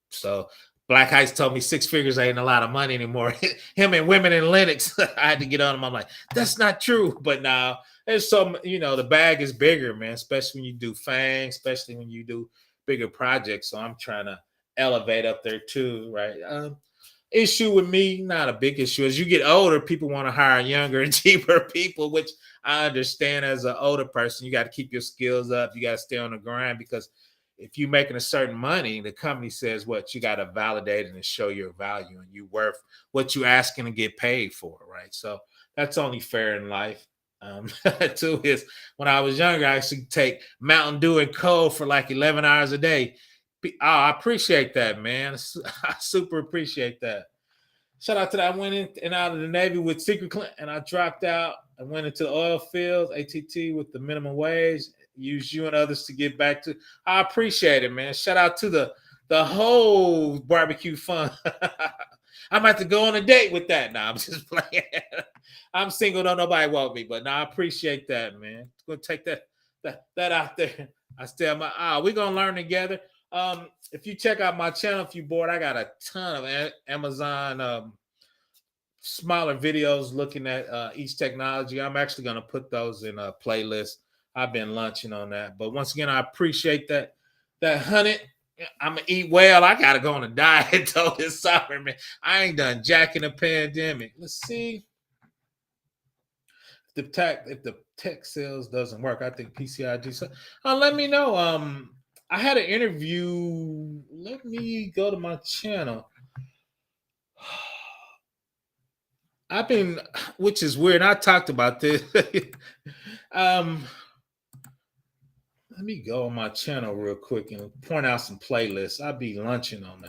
So, Black Heights told me six figures ain't a lot of money anymore. Him and women in Linux, I had to get on him. I'm like, that's not true. But now there's some, the bag is bigger, man, especially when you do FANG, especially when you do bigger projects. So I'm trying to elevate up there too, right? Issue with me, not a big issue. As you get older, people want to hire younger and cheaper people, which I understand as an older person. You got to keep your skills up. You got to stay on the grind because if you're making a certain money, the company says what you got to validate it and show your value and you worth what you're asking to get paid for, right? So that's only fair in life. Two is when I was younger, I used to take Mountain Dew and cold for like 11 hours a day. I appreciate that, man. I super appreciate that. Shout out to that. I went in and out of the Navy with secret clearance, and I dropped out. I went into the oil fields, ATT with the minimum wage. Use you and others to get back to. I appreciate it, man. Shout out to the whole barbecue fun. I'm about to go on a date with that. Now I'm just playing. I'm single. Don't nobody want me, but now I appreciate that, man. Gonna take that out there. I still my we're gonna learn together. If you check out my channel, if you bored, I got a ton of Amazon smaller videos looking at each technology. I'm actually gonna put those in a playlist. I've been lunching on that, but once again, I appreciate that 100. I'm gonna eat well. I gotta go on a diet though this summer, man. I ain't done jack in the pandemic. Let's see if the tech sales doesn't work. I think PCID. So, let me know. I had an interview. Let me go to my channel. I've been, which is weird. I talked about this. Let me go on my channel real quick and point out some playlists. I'll be lunching on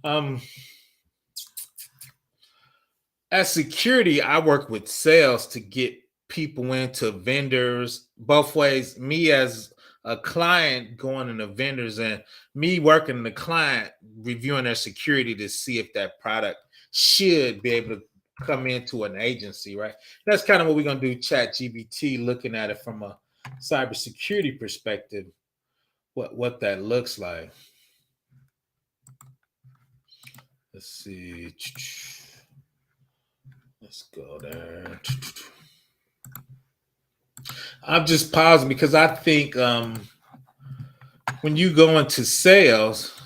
that. As security, I work with sales to get people into vendors both ways. Me as a client going into vendors and me working the client reviewing their security to see if that product should be able to come into an agency, right? That's kind of what we're going to do. Chat GBT, looking at it from a cybersecurity perspective, what that looks like. Let's see. Let's go there. I'm just pausing because I think when you go into sales,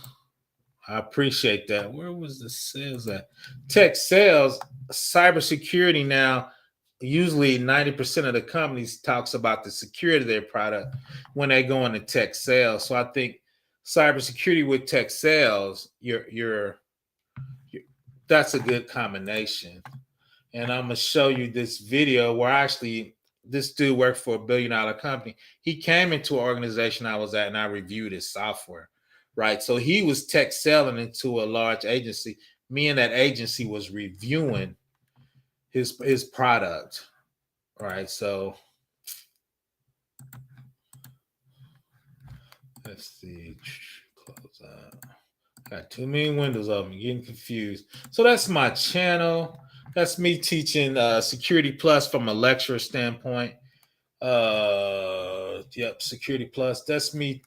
I appreciate that. Where was the sales at? Tech sales, cybersecurity now. Usually 90% of the companies talks about the security of their product when they go into tech sales. So I think cybersecurity with tech sales, you're that's a good combination. And I'm gonna show you this video where actually this dude worked for $1 billion company. He came into an organization I was at and I reviewed his software, right? So he was tech selling into a large agency. Me and that agency was reviewing his product. Right. So let's see. Close out. Got too many windows open, getting confused. So that's my channel. That's me teaching Security Plus from a lecturer standpoint. Yep, Security Plus. That's me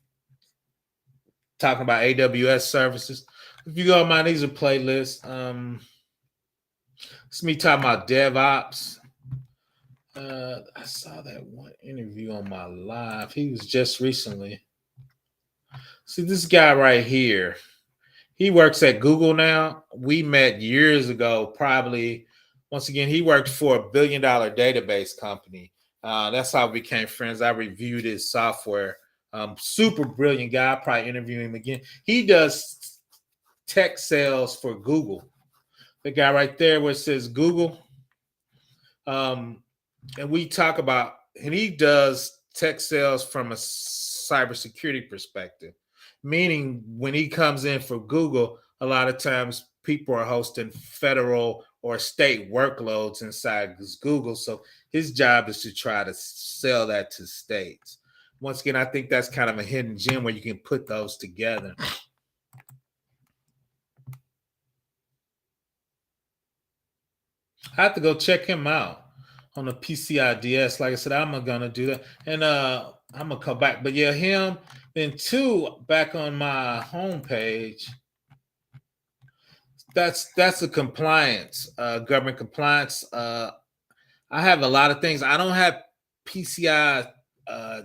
talking about AWS services. If you go on my these are playlists. It's me talking about DevOps. I saw that one interview on my live. He was just recently. See this guy right here. He works at Google now. We met years ago, probably. Once again, he worked for $1 billion database company. That's how we became friends. I reviewed his software. Super brilliant guy. I'll probably interview him again. He does tech sales for Google. The guy right there where it says Google. And we talk about, and he does tech sales from a cybersecurity perspective, meaning when he comes in for Google, a lot of times people are hosting federal or state workloads inside Google. So his job is to try to sell that to states. Once again, I think that's kind of a hidden gem where you can put those together. I have to go check him out on the PCIDS. Like I said, I'm gonna do that, and I'm gonna come back. But yeah, him. Then two back on my homepage. That's a compliance, government compliance. I have a lot of things. I don't have PCI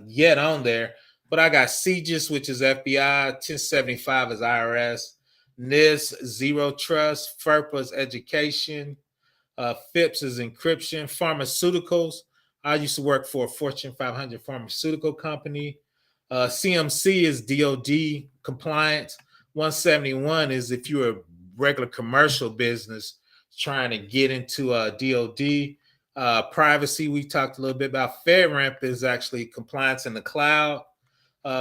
yet on there, but I got CGIS, which is FBI, 1075 is IRS, NIST, Zero Trust, FERPA is education. FIPS is encryption. Pharmaceuticals. I used to work for a Fortune 500 pharmaceutical company. CMC is DOD compliance. 171 is if you're a regular commercial business trying to get into DOD. Privacy, we talked a little bit about. FedRAMP is actually compliance in the cloud.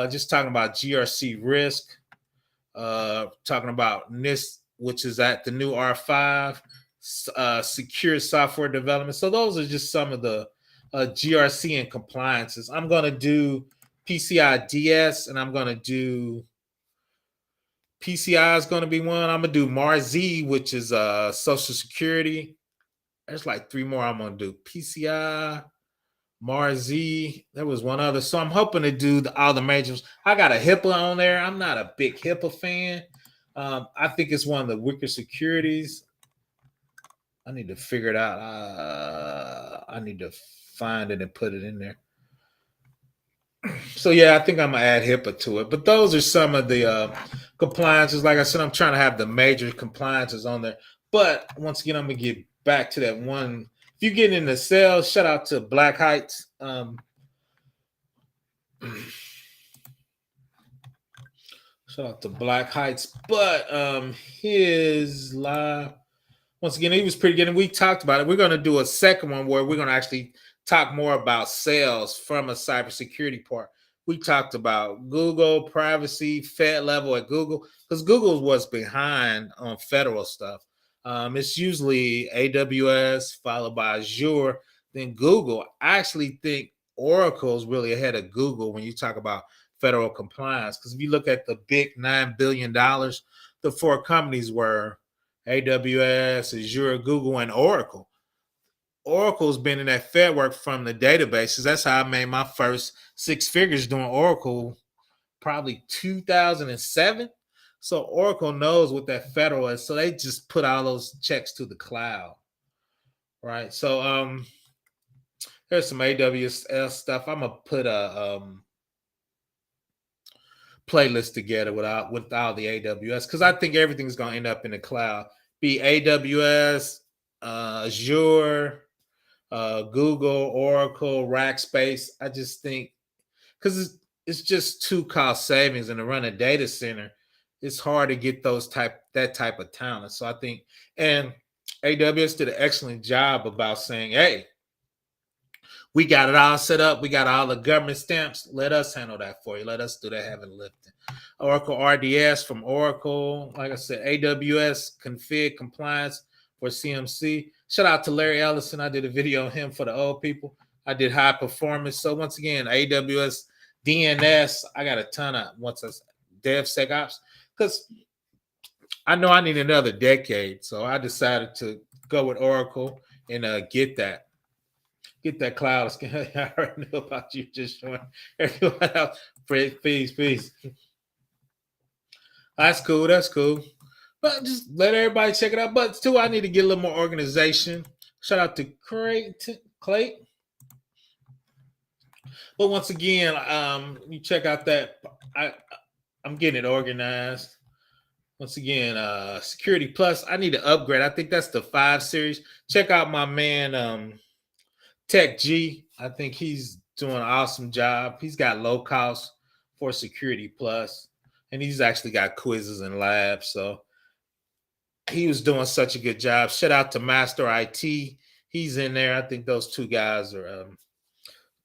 Just talking about GRC risk. Talking about NIST, which is at the new R5. Secure software development. So those are just some of the GRC and compliances. I'm going to do PCI DS, and I'm going to do PCI is going to be one. I'm going to do MARZ, which is Social Security. There's like three more I'm going to do. PCI, MARZ. There was one other. So I'm hoping to do all the majors. I got a HIPAA on there. I'm not a big HIPAA fan. I think it's one of the weaker securities. I need to figure it out. I need to find it and put it in there. So yeah, I think I'm gonna add HIPAA to it. But those are some of the compliances. Like I said, I'm trying to have the major compliances on there. But once again, I'm gonna get back to that one. If you get into sales, shout out to Black Heights. Shout out to Black Heights. But his live. Once again, he was pretty good, and we talked about it. We're going to do a second one where we're going to actually talk more about sales from a cybersecurity part. We talked about Google, privacy, Fed level at Google, because Google was behind on federal stuff. It's usually AWS followed by Azure, then Google. I actually think Oracle is really ahead of Google when you talk about federal compliance, because if you look at the big $9 billion, the four companies were AWS, Azure, Google, and Oracle. Oracle's been in that Fed work from the databases. That's how I made my first six figures doing Oracle, probably 2007. So Oracle knows what that federal is. So they just put all those checks to the cloud. Right. So there's some AWS stuff. I'm gonna put a playlist together with all the AWS, because I think everything's going to end up in the cloud. Be AWS, Azure, Google, Oracle, Rackspace. I just think because it's just too cost savings, and to run a data center, it's hard to get that type of talent. So I think, and AWS did an excellent job about saying, hey, we got it all set up. We got all the government stamps. Let us handle that for you. Let us do that heavy lifting. Oracle RDS from Oracle. Like I said, AWS config compliance for CMC. Shout out to Larry Ellison. I did a video on him for the old people. I did high performance. So once again, AWS DNS, I got a ton of DevSecOps because I know I need another decade. So I decided to go with Oracle and get that cloud. I already know about you just showing everyone else. Peace. That's cool. That's cool. But just let everybody check it out. But too, I need to get a little more organization. Shout out to Clay. But once again, you check out that I'm getting it organized. Once again, Security Plus. I need to upgrade. I think that's the 5 series. Check out my man Tech G. I think he's doing an awesome job. He's got low cost for Security Plus, and he's actually got quizzes and labs. So he was doing such a good job. Shout out to Master IT. He's in there. I think those two guys are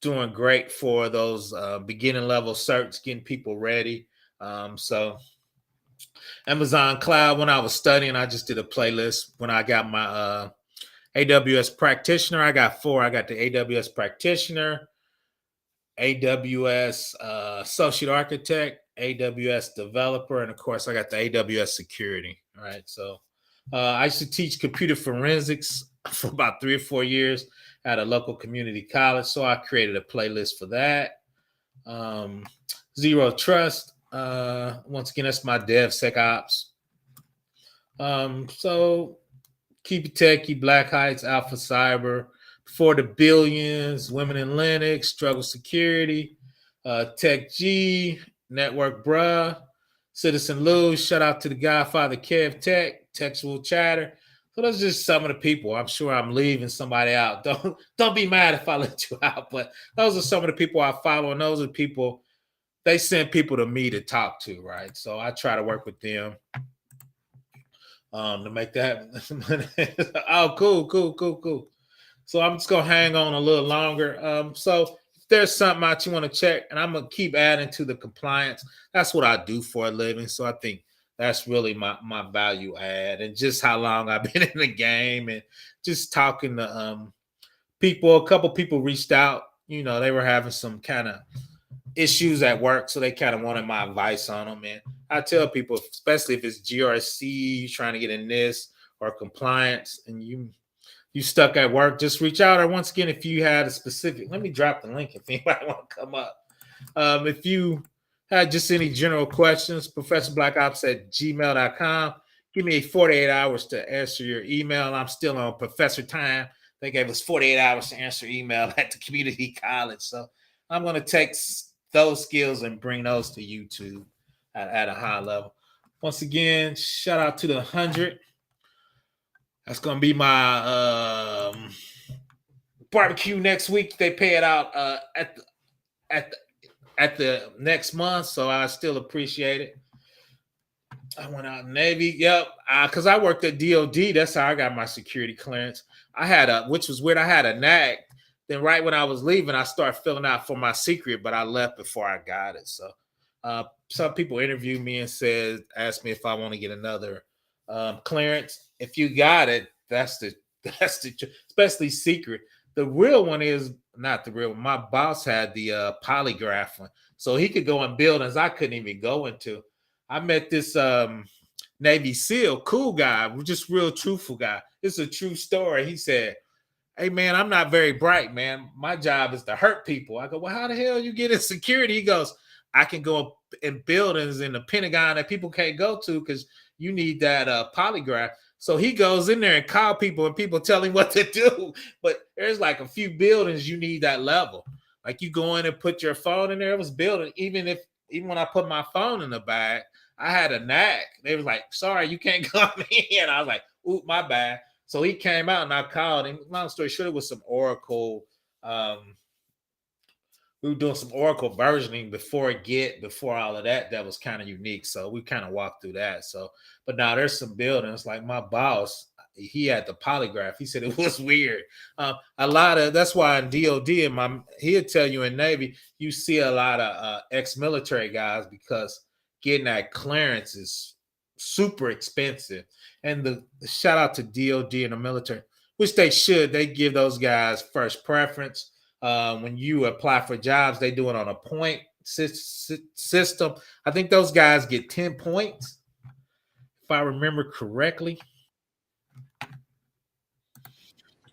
doing great for those beginning level certs, getting people ready. So Amazon Cloud, when I was studying, I just did a playlist. When I got my AWS practitioner, I got 4. I got the AWS practitioner, AWS associate architect, AWS developer, and of course, I got the AWS security. All right. So I used to teach computer forensics for about 3 or 4 years at a local community college. So I created a playlist for that. Zero Trust. Once again, that's my DevSecOps. So Keep It Techie, Black Heights, Alpha Cyber, For the Billions, Women in Linux, Struggle Security, Tech G, Network Bruh, Citizen Lou. Shout out to the Godfather Kev Tech, Textual Chatter. So those are just some of the people. I'm sure I'm leaving somebody out. Don't be mad if I let you out, but those are some of the people I follow, and those are people, they send people to me to talk to, right? So I try to work with them to make that. Oh, cool. So I'm just gonna hang on a little longer. So if there's something out you want to check, and I'm gonna keep adding to the compliance. That's what I do for a living. So I think that's really my value add, and just how long I've been in the game, and just talking to people. A couple people reached out. You know, they were having some kind of issues at work, so they kind of wanted my advice on them. And I tell people, especially if it's GRC, trying to get in this or compliance, and you stuck at work, just reach out. Or once again, if you had a specific, let me drop the link if anybody want to come up. If you had just any general questions, professorblack.ops@gmail.com. Give me 48 hours to answer your email. I'm still on professor time. They gave us 48 hours to answer email at the community college. So I'm going to take those skills and bring those to YouTube at a high level. Once again, shout out to the 100. That's going to be my barbecue next week. They pay it out at the next month, so I still appreciate it. I went out in Navy, yep, because I worked at DOD. That's how I got my security clearance. Which was weird. I had a NAC. Then right when I was leaving, I started filling out for my secret, but I left before I got it. So some people interviewed me and asked me if I want to get another clearance. If you got it, that's the especially secret. The real one is not the real one. My boss had the polygraph one, so he could go in buildings I couldn't even go into. I met this Navy SEAL, cool guy, just real truthful guy. It's a true story. He said, "Hey man, I'm not very bright, man. My job is to hurt people." I go, "Well, how the hell you get in security?" He goes, "I can go in buildings in the Pentagon that people can't go to because you need that polygraph." So he goes in there and call people, and people tell him what to do. But there's like a few buildings you need that level. Like you go in and put your phone in there. It was building. Even when I put my phone in the bag, I had a knack. They was like, "Sorry, you can't come in." I was like, "Oop, my bad." So he came out and I called him. Long story short, it was some Oracle. We were doing some Oracle versioning before all of that. That was kind of unique. So we kind of walked through that. So, but now there's some buildings like my boss. He had the polygraph. He said it was weird. That's why in DOD he'll tell you in Navy you see a lot of ex-military guys because getting that clearance is super expensive. And the shout out to DOD and the military, which they should. They give those guys first preference. When you apply for jobs, they do it on a point system. I think those guys get 10 points, if I remember correctly.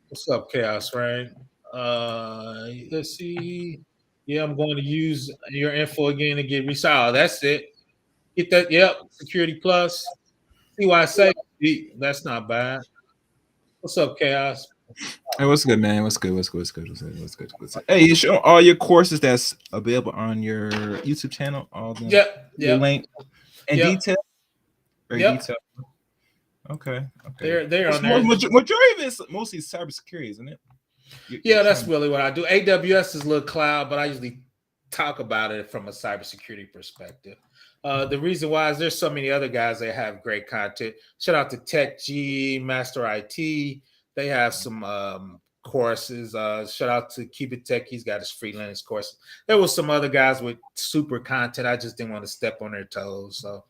What's up, Chaos Rain? Let's see. Yeah, I'm going to use your info again to get resolved. Oh, that's it. Get that. Yep. Security Plus. See why I say that's not bad. What's up, Chaos? Hey, what's good, man? What's good? What's good? What's good? What's good? What's good? Hey, you show all your courses that's available on your YouTube channel. All the link and detail. Very detailed. Okay. They're on there. Majority of it's mostly cybersecurity, isn't it? That's really what I do. AWS is a little cloud, but I usually talk about it from a cybersecurity perspective. The reason why is there's so many other guys that have great content. Shout out to Tech G, Master IT. They have some courses. Shout out to Keep It Tech. He's got his freelance course. There was some other guys with super content. I just didn't want to step on their toes. So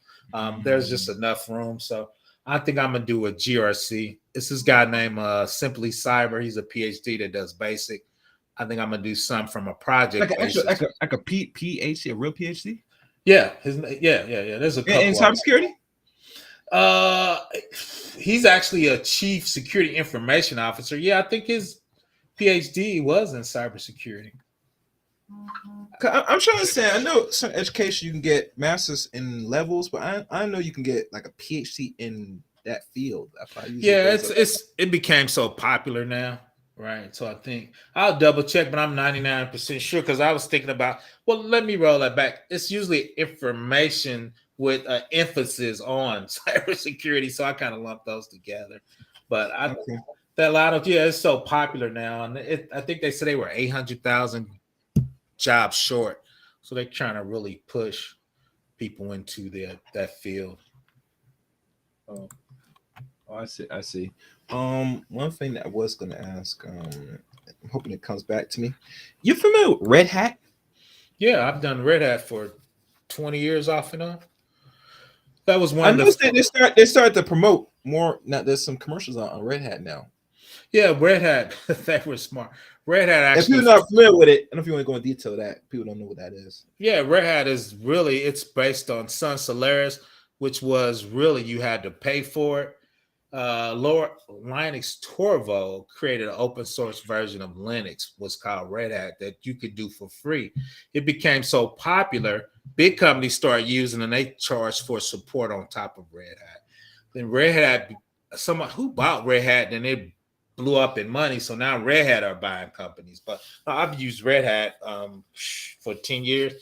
there's just enough room. So I think I'm going to do a GRC. It's this guy named Simply Cyber. He's a PhD that does basic. I think I'm going to do some from a project. Like a PhD, a real PhD? Yeah. There's a couple in cybersecurity? He's actually a chief security information officer. Yeah, I think his PhD was in cybersecurity. I'm trying to say, I know some education you can get masters in levels, but I know you can get like a PhD in that field. It became so popular now, right? So I think I'll double check, but I'm 99% sure because I was thinking about. Well, let me roll that back. It's usually information with an emphasis on cybersecurity, so I kind of lump those together. But it's so popular now, and I think they said they were 800,000 jobs short, so they're trying to really push people into that field. Oh, I see. One thing that I was going to ask, I'm hoping it comes back to me. You familiar with Red Hat? Yeah, I've done Red Hat for 20 years off and on. That was one. I noticed that they started to promote more. Now there's some commercials on Red Hat now. Yeah, Red Hat. They were smart. Red Hat actually. If you're not familiar with it, I don't know if you want to go in detail that people don't know what that is. Yeah, Red Hat is it's based on Sun Solaris, which was really you had to pay for it. Linus Torvalds created an open source version of Linux, was called Red Hat, that you could do for free. It became so popular, big companies started using and they charged for support on top of Red Hat. Then Red Hat, someone who bought Red Hat, then it blew up in money. So now Red Hat are buying companies. But I've used Red Hat for 10 years.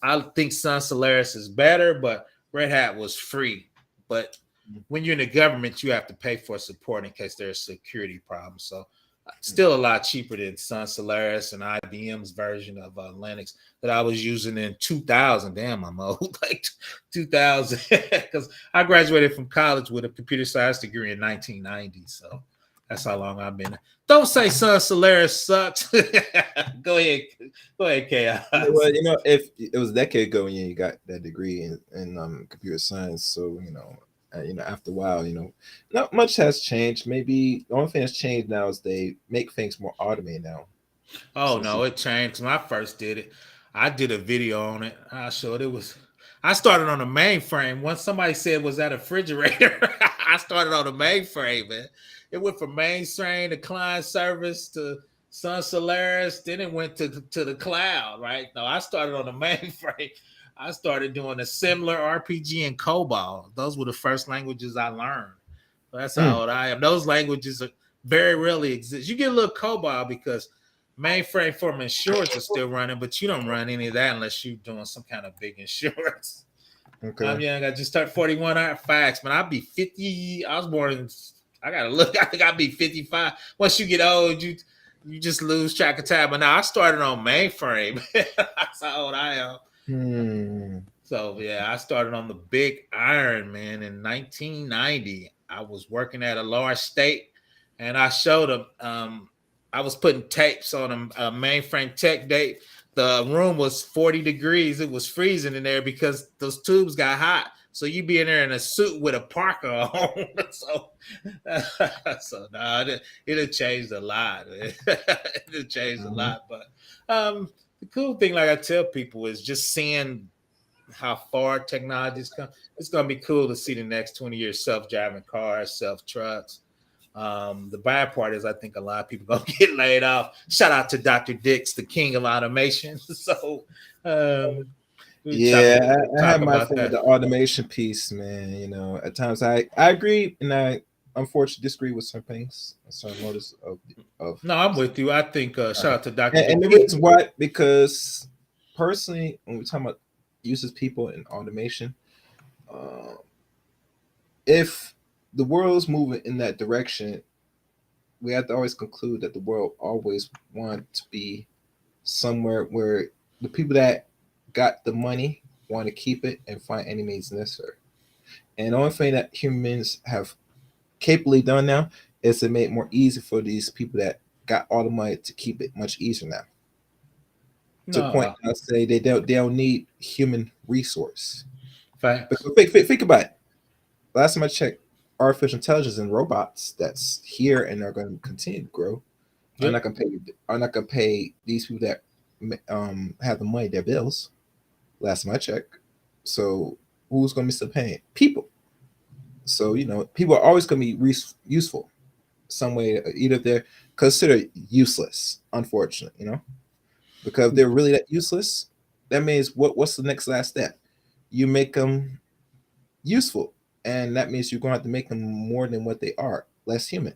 I think Sun Solaris is better, but Red Hat was free. But when you're in the government, you have to pay for support in case there's security problems. So still a lot cheaper than Sun Solaris and IBM's version of Linux that I was using in 2000. Damn, I'm old, like 2000, because I graduated from college with a computer science degree in 1990. So that's how long I've been. Don't say Sun Solaris sucks. Go ahead, Chaos. Well, if it was a decade ago when you got that degree in computer science, so after a while, not much has changed. Maybe the only thing that's changed now is they make things more automated now. It changed. When I first did it, I did a video on it. I showed I started on a mainframe. Once somebody said, was that a refrigerator? I started on a mainframe, man. It went from mainframe to client service to Sun Solaris. Then it went to the cloud, right? No, I started on the mainframe. I started doing assembler, RPG, and COBOL. Those were the first languages I learned. That's how old I am. Those languages very rarely exist. You get a little COBOL because mainframe for insurance is still running, but you don't run any of that unless you're doing some kind of big insurance. Okay. I'm young. I just turned 41. I have facts, man. I'll be 50. I was born in. I gotta look. I think I'll be 55. Once you get old, you just lose track of time. But now I started on mainframe. That's how old I am. So yeah, I started on the big iron, man, in 1990. I was working at a large state, and I showed them. I was putting tapes on a mainframe tech date. The room was 40 degrees. It was freezing in there because those tubes got hot. So you be in there in a suit with a parka on. So no, it'll change a lot. It'll change a lot. But the cool thing, like I tell people, is just seeing how far technology's come. It's gonna be cool to see the next 20 years self-driving cars, self-trucks. The bad part is I think a lot of people gonna get laid off. Shout out to Dr. Dix, the king of automation. So yeah, I have my thing with the automation piece, man. You know, at times I agree and I unfortunately disagree with some things, some motives of No, I'm with you. I think shout out to Dr. And the reason why, because personally, when we talk about uses people in automation, if the world's moving in that direction, we have to always conclude that the world always want to be somewhere where the people that got the money want to keep it and find any means necessary. And the only thing that humans have capably done now is to make it more easy for these people that got all the money to keep it much easier now. To the point, I'll say they don't need human resource. Facts. Think about it. Last time I checked, artificial intelligence and robots that's here and are going to continue to grow. Yep. Are not going to pay these people that have the money their bills. Last time I checked. So who's going to be still paying? People. So people are always going to be useful some way. Either they're considered useless, unfortunately. Because if they're really that useless, that means what's the next last step? You make them useful, and that means you're going to have to make them more than what they are, less human.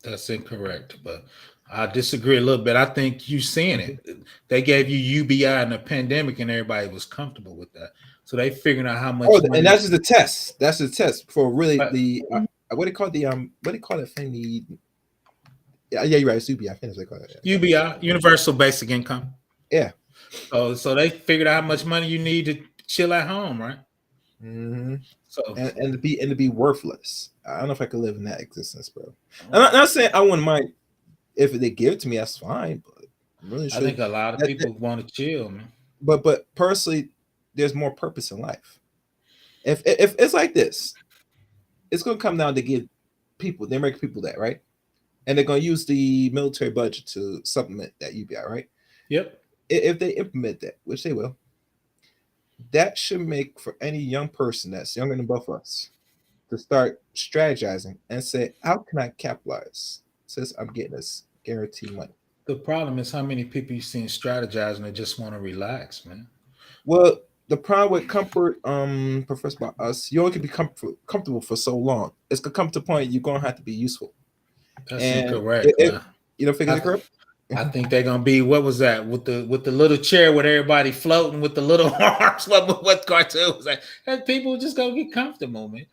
That's incorrect, but I disagree a little bit. I think you're seeing it. They gave you UBI in the pandemic, and everybody was comfortable with that. So they figuring out how much. Oh, and that's just a test. That's a test for really the what do you call that thing? Yeah, you're right. It's UBI. I think they call it UBI, Universal Basic Income. Yeah. So they figured out how much money you need to chill at home, right? Mm-hmm. So and to be worthless. I don't know if I could live in that existence, bro. I'm not saying I wouldn't mind if they give it to me. That's fine, but I'm really sure I think a lot of people want to chill, man. But personally, there's more purpose in life. If it's like this, it's gonna come down to give people, the American people, that, right? And they're gonna use the military budget to supplement that UBI, right? Yep. If they implement that, which they will, that should make for any young person that's younger than both of us to start strategizing and say, how can I capitalize since I'm getting this guaranteed money? The problem is how many people you seen strategizing and just want to relax, man. Well, the problem with comfort, professed by us, you only can be comfortable for so long. It's gonna come to a point you're gonna have to be useful. That's incorrect. You don't think it's correct? I think they're gonna be, what was that, with the little chair with everybody floating with the little arms? What cartoon was that? And people just gonna get comfortable, man.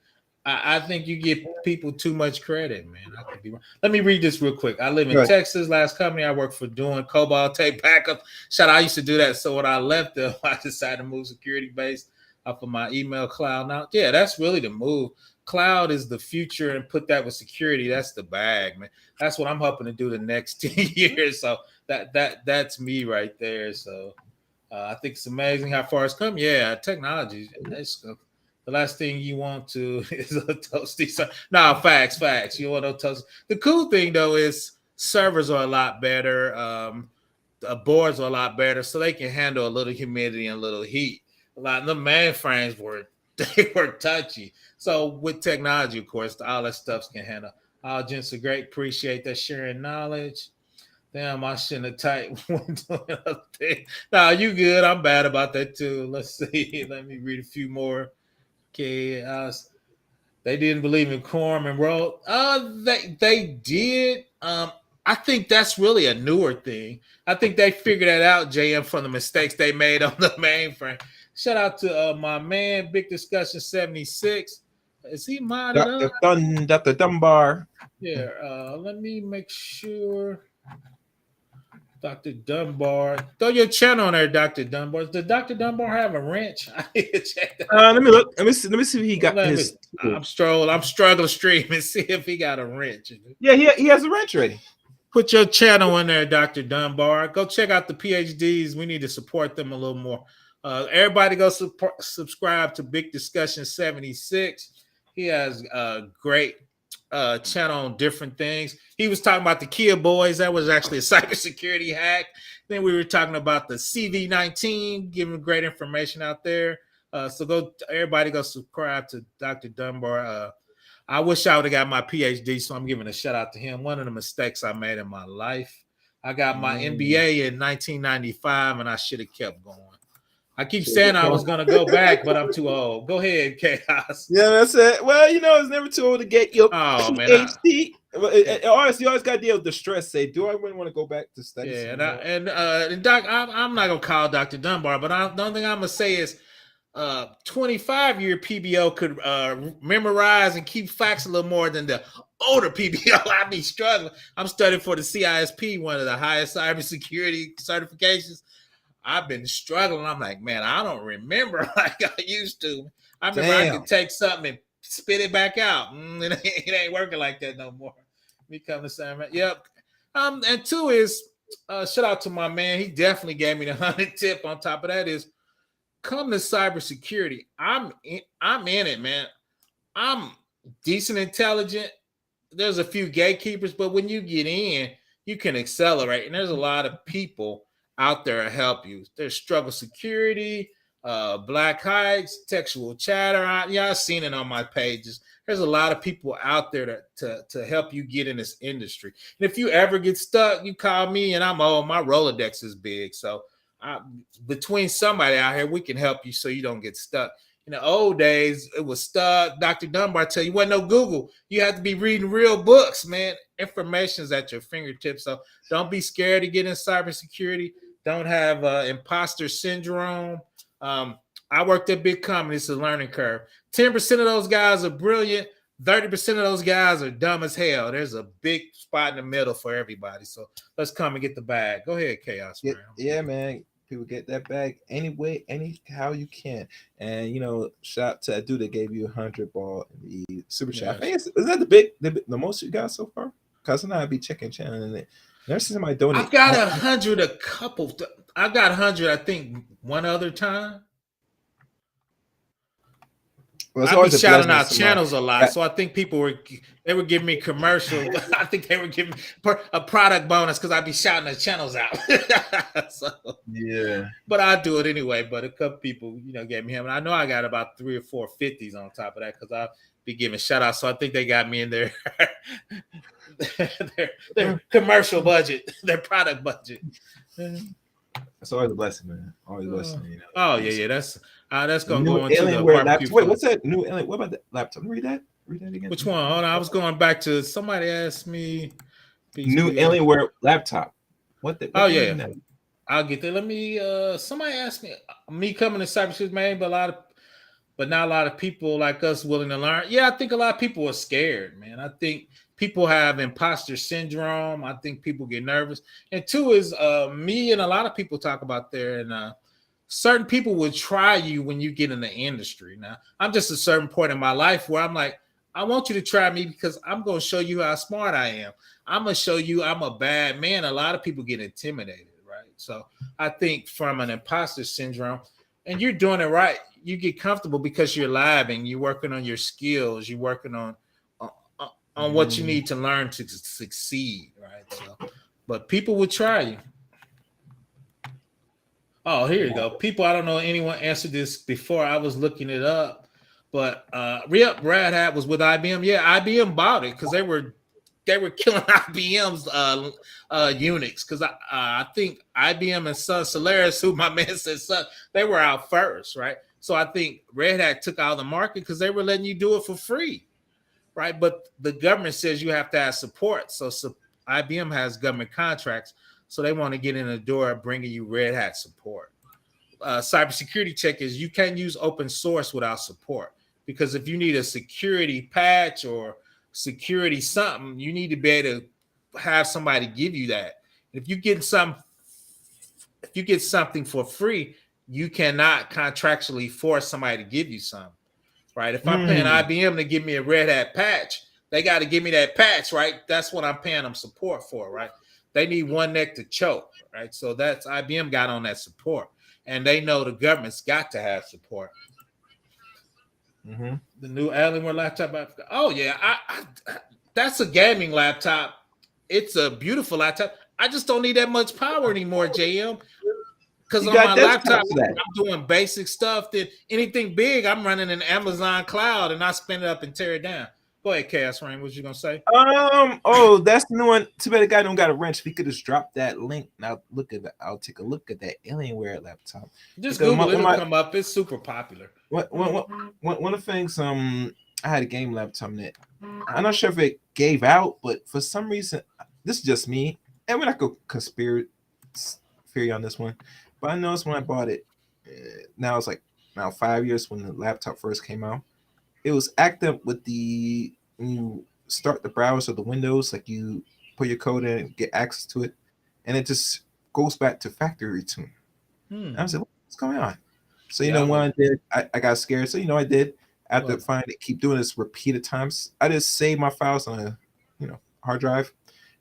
I think you give people too much credit, man. I could be wrong. Let me read this real quick. I live in Texas. Last company I worked for doing cobalt tape backup. I used to do that. So when I left them, I decided to move security based off of my email cloud. Now, yeah, that's really the move. Cloud is the future, and put that with security. That's the bag, man. That's what I'm hoping to do the next 10 years. So that's me right there. So I think it's amazing how far it's come. Yeah, technology. The last thing you want to is a toasty. Facts. You want no toast. The cool thing though is servers are a lot better. Boards are a lot better, so they can handle a little humidity and a little heat. A lot of the mainframes were touchy. So with technology, of course, all that stuff can handle. All gents are great. Appreciate that sharing knowledge. Damn, I shouldn't have typed when doing a thing. No, you good. I'm bad about that too. Let's see. Let me read a few more. Okay, they didn't believe in quorum and roll. They did. I think that's really a newer thing. I think they figured that out, JM, from the mistakes they made on the mainframe. Shout out to my man, Big Discussion 76. Is he modded up? Dr. Dunbar. Yeah, let me make sure. Dr. Dunbar. Throw your channel on there, Dr. Dunbar. Does Dr. Dunbar have a wrench? I need to check that. Let me look. Let me see if he got his. I'm struggling to stream and see if he got a wrench. Yeah, he has a wrench ready. Put your channel in there, Dr. Dunbar. Go check out the PhDs. We need to support them a little more. Everybody go subscribe to Big Discussion 76. He has a great channel on different things. He was talking about the Kia boys. That was actually a cybersecurity hack. Then we were talking about the CV19, giving great information out there. So everybody go subscribe to Dr. Dunbar. I wish I would have got my PhD, so I'm giving a shout out to him. One of the mistakes I made in my life. I got my MBA in 1995, and I should have kept going. I keep saying I was going to go back, but I'm too old. Go ahead, Chaos. Yeah, that's it. Well, it's never too old to get your PhD. Honestly, you always got to deal with the stress. Say, do I really want to go back to study? Yeah, and Doc, I'm not going to call Dr. Dunbar, but the only thing I'm going to say is 25-year PBO could memorize and keep facts a little more than the older PBO. I be struggling. I'm studying for the CISP, one of the highest cybersecurity certifications. I've been struggling. I'm like, man, I don't remember like I used to. I remember I could take something and spit it back out. It ain't working like that no more. Become the same. Yep. And two is shout out to my man. He definitely gave me the 100 tip. On top of that is come to cybersecurity. I'm in it, man. I'm decent intelligent. There's a few gatekeepers, but when you get in, you can accelerate. And there's a lot of people out there to help you. There's struggle security, Black Heights, textual chatter. I've seen it on my pages. There's a lot of people out there to help you get in this industry. And if you ever get stuck, you call me, and I'm old. My Rolodex is big. So between somebody out here, we can help you so you don't get stuck. In the old days, it was stuck. Dr. Dunbar tell you, wasn't no Google. You have to be reading real books, man. Information's at your fingertips. So don't be scared to get in cybersecurity. Don't have imposter syndrome. I worked at big companies. It's a learning curve. 10% of those guys are brilliant. 30% of those guys are dumb as hell. There's a big spot in the middle for everybody. So let's come and get the bag. Go ahead, Chaos. Yeah, man. People get that bag anyway, how you can. And shout out to that dude that gave you 100 ball in the super chat. I think is that the most you got so far? Because I be checking channel and never seen somebody donate. I've got 100 a couple. I got 100, I think, one other time. Well, I be shouting out channels a lot, so I think people were giving me commercial. I think they were giving a product bonus because I be shouting the channels out. So, yeah, but I do it anyway. But a couple people, gave me him, and I know I got about 3 or 4 50s on top of that because I be giving shout outs. So I think they got me in their their commercial budget, their product budget. That's always a blessing, man. Always a blessing. Oh yeah, that's gonna go into the barbecue. Wait, what's that new alien? What about the laptop? Read that again. Which one? Hold on, I was going back to somebody asked me. New Alienware laptop. What yeah. I'll get there. Let me. Somebody asked me coming to cybersecurity, man, but not a lot of people like us willing to learn. Yeah, I think a lot of people are scared, man. I think people have imposter syndrome. I think people get nervous. And two is me and a lot of people talk about there, and certain people will try you when you get in the industry. Now, I'm just at a certain point in my life where I'm like, I want you to try me because I'm going to show you how smart I am. I'm going to show you I'm a bad man. A lot of people get intimidated, right? So I think from an imposter syndrome, and you're doing it right, you get comfortable because you're labbing, you're working on your skills, you're working on what you need to learn to succeed, right? So, but people will try you. Oh, here you go. People, I don't know anyone answered this before. I was looking it up, but Red Hat was with IBM. Yeah, IBM bought it because they were killing IBM's Unix. Because I think IBM and Sun Solaris, who my man said, they were out first, right? So I think Red Hat took out of the market because they were letting you do it for free. Right, but the government says you have to have support. So IBM has government contracts, so they want to get in the door bringing you Red Hat support. Cybersecurity check is you can't use open source without support because if you need a security patch or security something, you need to be able to have somebody give you that. If you get something for free, you cannot contractually force somebody to give you something. Right. If I'm paying IBM to give me a Red Hat patch, they got to give me that patch. Right. That's what I'm paying them support for. Right. They need one neck to choke. Right. So that's IBM got on that support. and they know the government's got to have support. Mm-hmm. The new Alienware laptop. Oh yeah, that's a gaming laptop. It's a beautiful laptop. I just don't need that much power anymore, JM. Because on my laptop, I'm doing basic stuff. That anything big, I'm running an Amazon cloud, and I spin it up and tear it down. Go ahead, Chaos Rain. What you gonna say? Oh, that's the new one. Too bad the guy don't got a wrench. If he could just drop that link. Now look at that. I'll take a look at that Alienware laptop. Just Google it. It'll come up. It's super popular. One of the things, I had a game laptop that I'm not sure if it gave out, but for some reason, this is just me, and we're not gonna conspiracy theory on this one. But I noticed when I bought it, now it's like 5 years when the laptop first came out, it was active with when you start the browser, the Windows, like you put your code in and get access to it, and it just goes back to factory tune. I was like, what's going on? So you know what I did? I got scared. So I did. After finding it, keep doing this repeated times, I just saved my files on a hard drive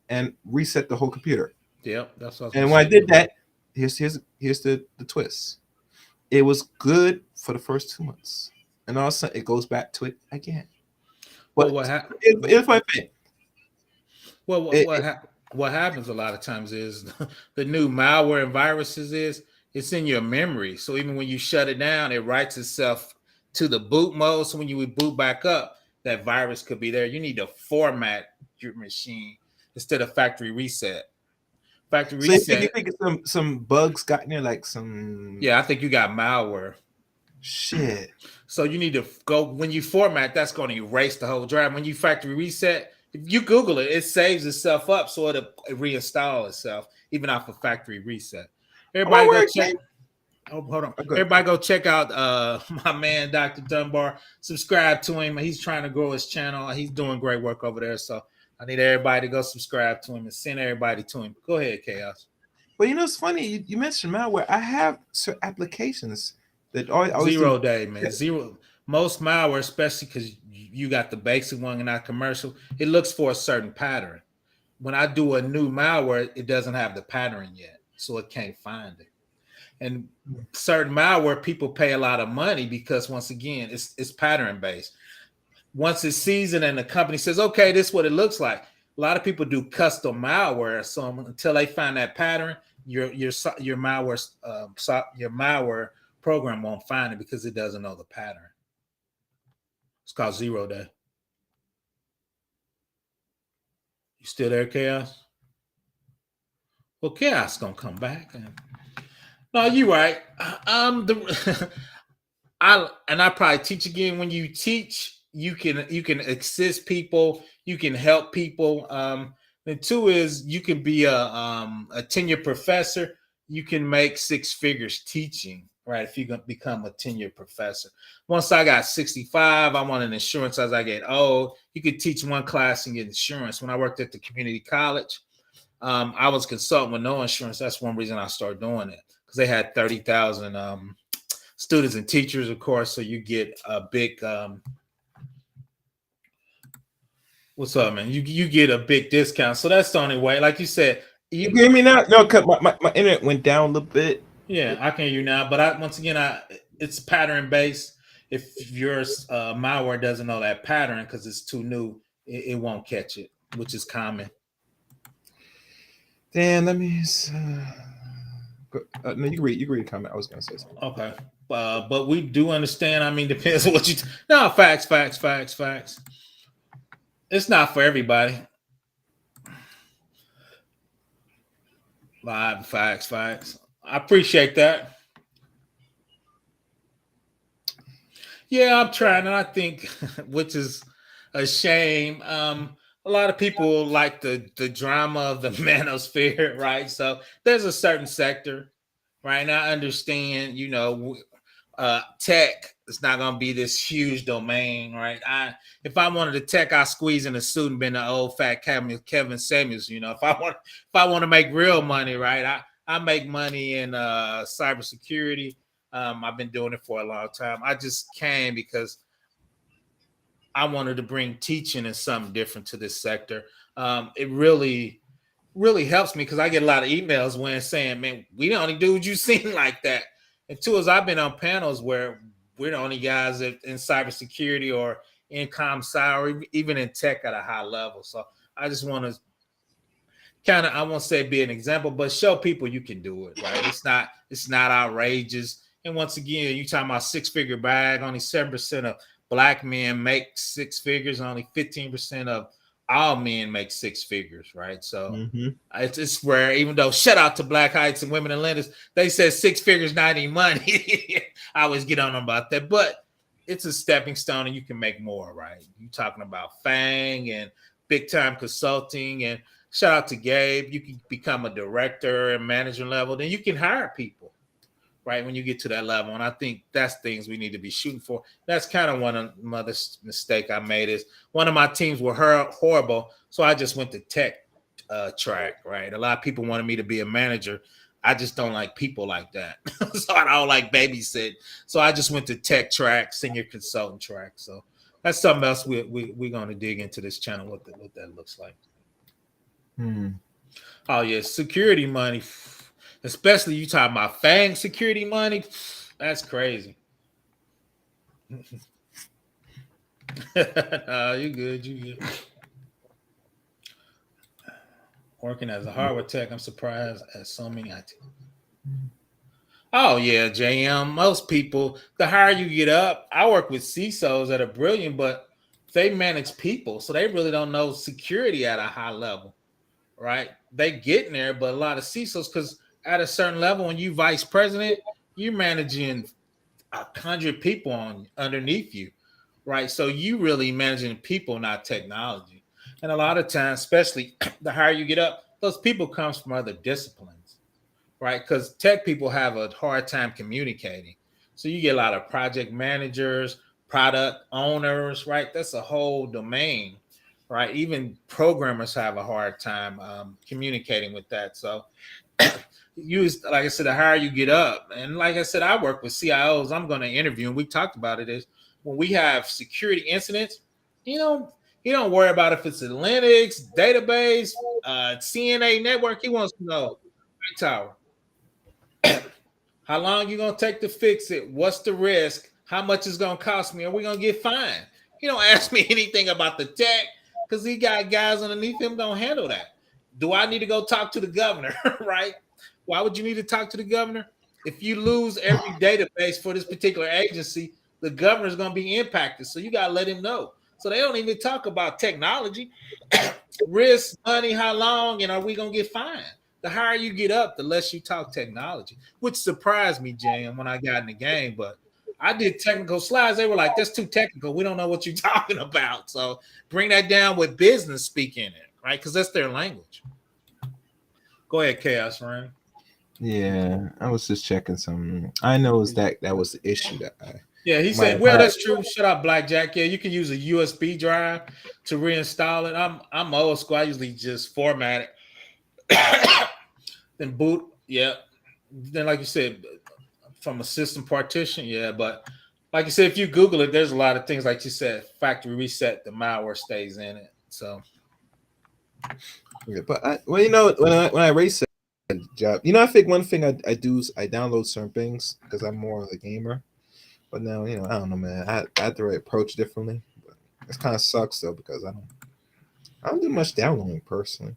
and reset the whole computer. Yep, that's what. And when I did that, here's the twist. It was good for the first 2 months, and all of a sudden it goes back to it again. But what happened? What happens a lot of times is the new malware and viruses it's in your memory. So even when you shut it down, it writes itself to the boot mode. So when you would boot back up, that virus could be there. You need to format your machine instead of factory reset. Factory reset. You think some bugs got in there, like some? Yeah, I think you got malware. Shit. So you need to go when you format. That's going to erase the whole drive. When you factory reset, if you Google it, it saves itself up, so it'll reinstall itself even off a factory reset. Everybody go check. Oh, hold on. Everybody go check out my man, Dr. Dunbar. Subscribe to him. He's trying to grow his channel. He's doing great work over there. So I need everybody to go subscribe to him and send everybody to him. Go ahead, Chaos. Well, it's funny. You mentioned malware. I have certain applications that always 0 day, man. Zero. Most malware, especially because you got the basic one and not commercial, it looks for a certain pattern. When I do a new malware, it doesn't have the pattern yet, so it can't find it. And certain malware, people pay a lot of money because, once again, it's pattern based. Once it's seasoned and the company says, okay, this is what it looks like. A lot of people do custom malware. So until they find that pattern, your malware program won't find it because it doesn't know the pattern. It's called 0 day. You still there, Chaos? Well, Chaos gonna come back. No, you're right. I probably teach again. When you teach, you can assist people, you can help people. And 2 is you can be a tenured professor. You can make 6 figures teaching, right? If you're gonna become a tenured professor. Once I got 65, I wanted insurance as I get old. You could teach one class and get insurance. When I worked at the community college, I was consulting with no insurance. That's one reason I started doing it, because they had 30,000 students and teachers, of course. So you get a big what's up, man? You get a big discount. So that's the only way. Like you said, you hear me now? No, cause my internet went down a little bit. Yeah, I can hear you now. But it's pattern based. If your malware doesn't know that pattern because it's too new, it won't catch it, which is common. Dan, let me. No, you can read the comment. I was gonna say something. Okay, but we do understand. I mean, depends on what you. No, facts. It's not for everybody. Live facts. I appreciate that. Yeah, I'm trying, and I think, which is a shame. A lot of people like the drama of the manosphere, right? So there's a certain sector, right? And I understand, tech is not going to be this huge domain, right? If I wanted to tech, I squeeze in a suit and been the old fat Kevin Samuels. If I want to make real money, right? I make money in cybersecurity. I've been doing it for a long time. I just came because I wanted to bring teaching and something different to this sector. It really, really helps me because I get a lot of emails when saying, man, we the only dude you seen like that. And two is I've been on panels where we're the only guys in cybersecurity or in ComSci or even in tech at a high level. So I just want to I won't say be an example, but show people you can do it, right? It's not outrageous. And once again, you talking about 6-figure bag, only 7% of black men make 6 figures, only 15% of all men make 6 figures, right? So it's rare, even though shout out to Black Heights and Women in Lenders, they said 6 figures not any money. I always get on them about that, but it's a stepping stone and you can make more, right? You talking about FANG and big time consulting, and shout out to Gabe. You can become a director and manager level, then you can hire people, right? When you get to that level. And I think that's things we need to be shooting for. That's kind of one of my other mistake I made is one of my teams were horrible. So I just went to tech track, right? A lot of people wanted me to be a manager. I just don't like people like that. So I don't like babysit. So I just went to tech track, senior consultant track. So that's something else we're going to dig into this channel, what that looks like. Oh, yeah, security money. Especially you talking about FANG security money. That's crazy. You good. Working as a hardware tech, I'm surprised at so many IT. Oh, yeah, JM. Most people, the higher you get up, I work with CISOs that are brilliant, but they manage people. So they really don't know security at a high level, right? They get in there, but a lot of CISOs, because at a certain level, when you vice president, you're managing 100 people underneath you, right? So you really managing people, not technology. And a lot of times, especially the higher you get up, those people comes from other disciplines, right? Because tech people have a hard time communicating. So you get a lot of project managers, product owners, right? That's a whole domain, right? Even programmers have a hard time communicating with that. So like I said, the higher you get up, and like I said, I work with CIOs. I'm going to interview, and we talked about it. Is when we have security incidents, you don't worry about if it's a Linux database, CNA network. He wants to know tower. How long you gonna take to fix it? What's the risk? How much is gonna cost me? Are we gonna get fined? He don't ask me anything about the tech because he got guys underneath him gonna handle that. Do I need to go talk to the governor? Right? Why would you need to talk to the governor? If you lose every database for this particular agency, the governor's going to be impacted. So you got to let him know. So they don't even talk about technology, risk, money, how long, and are we going to get fined? The higher you get up, the less you talk technology, which surprised me, Jam, when I got in the game. But I did technical slides. They were like, that's too technical. We don't know what you're talking about. So bring that down with business speak in it, right? Because that's their language. Go ahead, Chaos, Ryan. Yeah, I was just checking something. I know that was the issue that Yeah, he said, well, that's true. Shut up, Blackjack. Yeah, you can use a USB drive to reinstall it. I'm old school. I usually just format it. Then boot. Yeah. Then, like you said, from a system partition. Yeah, but like you said, if you Google it, there's a lot of things, like you said, factory reset, the malware stays in it. So yeah, but when I reset job, I think one thing I do is I download certain things because I'm more of a gamer. But now, I don't know, man. I have to approach differently. But it kind of sucks though because I don't do much downloading personally.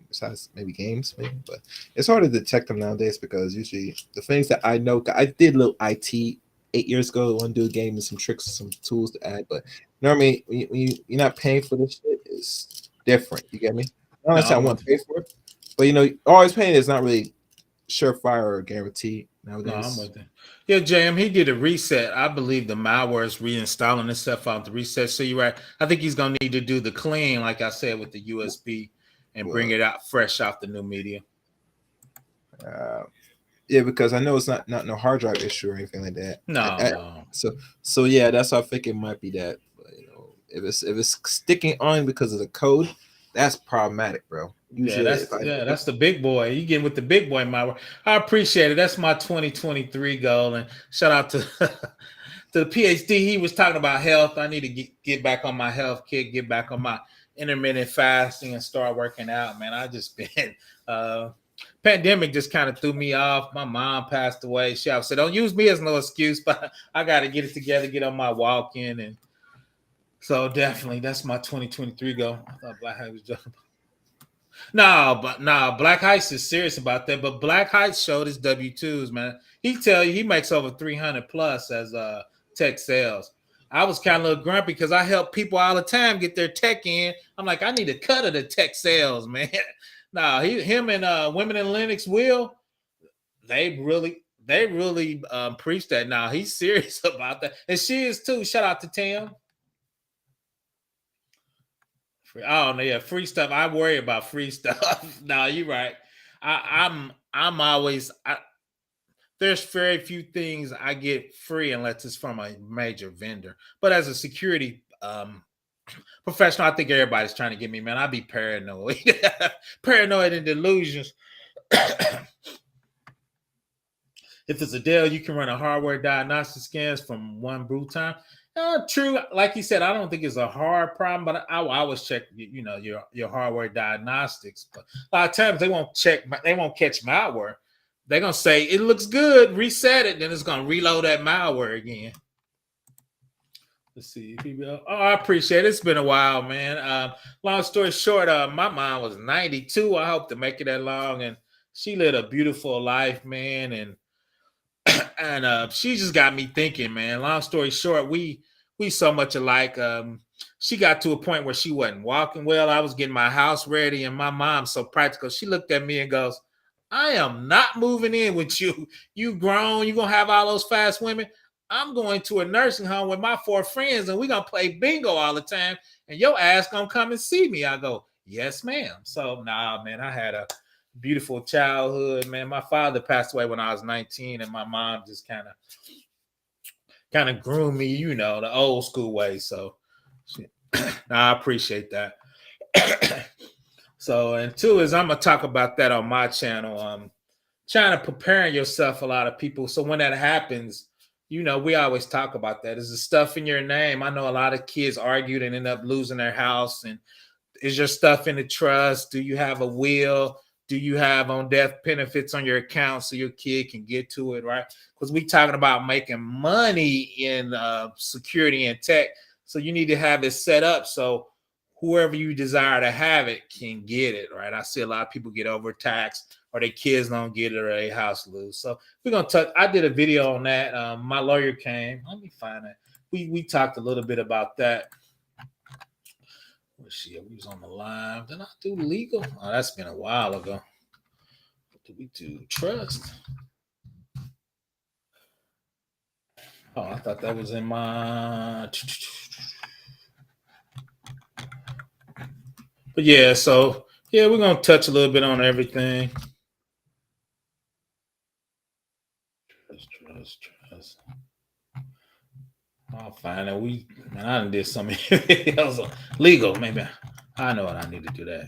Besides maybe games, maybe. But it's hard to detect them nowadays because usually the things that I know, I did a little IT 8 years ago. I want to do a game and some tricks, some tools to add. But when you're not paying for this shit, it's different. You get me? Not unless I want to pay for it. But always paying is not really surefire or guaranteed nowadays. No, I'm with it. Yeah, JM, he did a reset. I believe the malware is reinstalling itself out the reset. So you're right. I think he's gonna need to do the clean, like I said, with the USB and bring it out fresh off the new media. Yeah, because I know it's not no hard drive issue or anything like that. No. So yeah, that's why I think it might be that. But, if it's sticking on because of the code, that's problematic, bro. Usually that's the big boy. You get with the big boy malware. I appreciate it. That's my 2023 goal. And shout out to the PhD. He was talking about health. I need to get back on my health kick, get back on my intermittent fasting and start working out, man. I just been pandemic just kind of threw me off. My mom passed away. She always said, "Don't use me as no excuse," but I got to get it together, get on my walk in, and so definitely that's my 2023 goal. I thought Black Heights was joking. No, Black Heights is serious about that. But Black Heights showed his W-2s, man. He tell you he makes over 300 plus as tech sales. I was kind of a little grumpy because I help people all the time get their tech in. I'm like, I need a cut of the tech sales, man. Him and Women in Linux Will, they really preach that. Now he's serious about that, and she is too. Shout out to Tim. Oh no, yeah, free stuff. I worry about free stuff. No, you're right. I'm always there's very few things I get free unless it's from a major vendor. But as a security professional, I think everybody's trying to get me, man. I be paranoid, paranoid and delusions. If it's a Dell, you can run a hardware diagnostic scans from one boot time. True, like you said, I don't think it's a hard problem, but I will always check, your hardware diagnostics. But a lot of times they won't catch malware. They're gonna say it looks good, reset it, then it's gonna reload that malware again. Let's see. I appreciate it. It's been a while, man. Long story short, my mom was 92. I hope to make it that long, and she lived a beautiful life, man. And she just got me thinking, man. Long story short, we so much alike. She got to a point where she wasn't walking well. I was getting my house ready, and my mom's so practical. She looked at me and goes, "I am not moving in with you. You grown. You're going to have all those fast women. I'm going to a nursing home with my 4 friends, and we're going to play bingo all the time, and your ass going to come and see me." I go, "Yes, ma'am." So, man, I had a beautiful childhood, man. My father passed away when I was 19, and my mom just kind of groomed me, the old school way. So I appreciate that. So, and 2 is I'm gonna talk about that on my channel. Trying to prepare yourself. A lot of people. So when that happens, we always talk about that. Is the stuff in your name? I know a lot of kids argued and end up losing their house. And is your stuff in the trust? Do you have a will? Do you have on death benefits on your account so your kid can get to it, right? Because we talking about making money in security and tech. So you need to have it set up so whoever you desire to have it can get it, right? I see a lot of people get overtaxed or their kids don't get it or their house lose. So we're going to touch. I did a video on that. My lawyer came. Let me find it. We talked a little bit about that. We was on the live. Did I do legal? Oh, that's been a while ago. What did we do? Trust. Oh, I thought that was in my. But yeah, so yeah, we're gonna touch a little bit on everything. Trust. I'll find it. I done did some videos on legal. Maybe I know what I need to do that.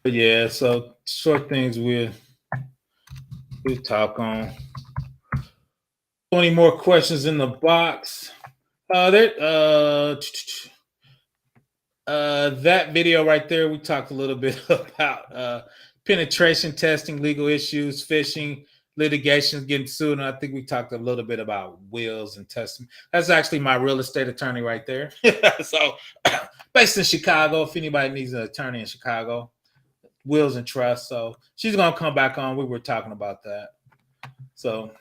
But yeah, so short things we'll talk on. 20 more questions in the box. That video right there, we talked a little bit about penetration testing, legal issues, phishing, litigations, getting sued, and I think we talked a little bit about wills and testing. That's actually my real estate attorney right there. So based in Chicago, if anybody needs an attorney in Chicago, wills and trusts. So she's gonna come back on. We were talking about that. So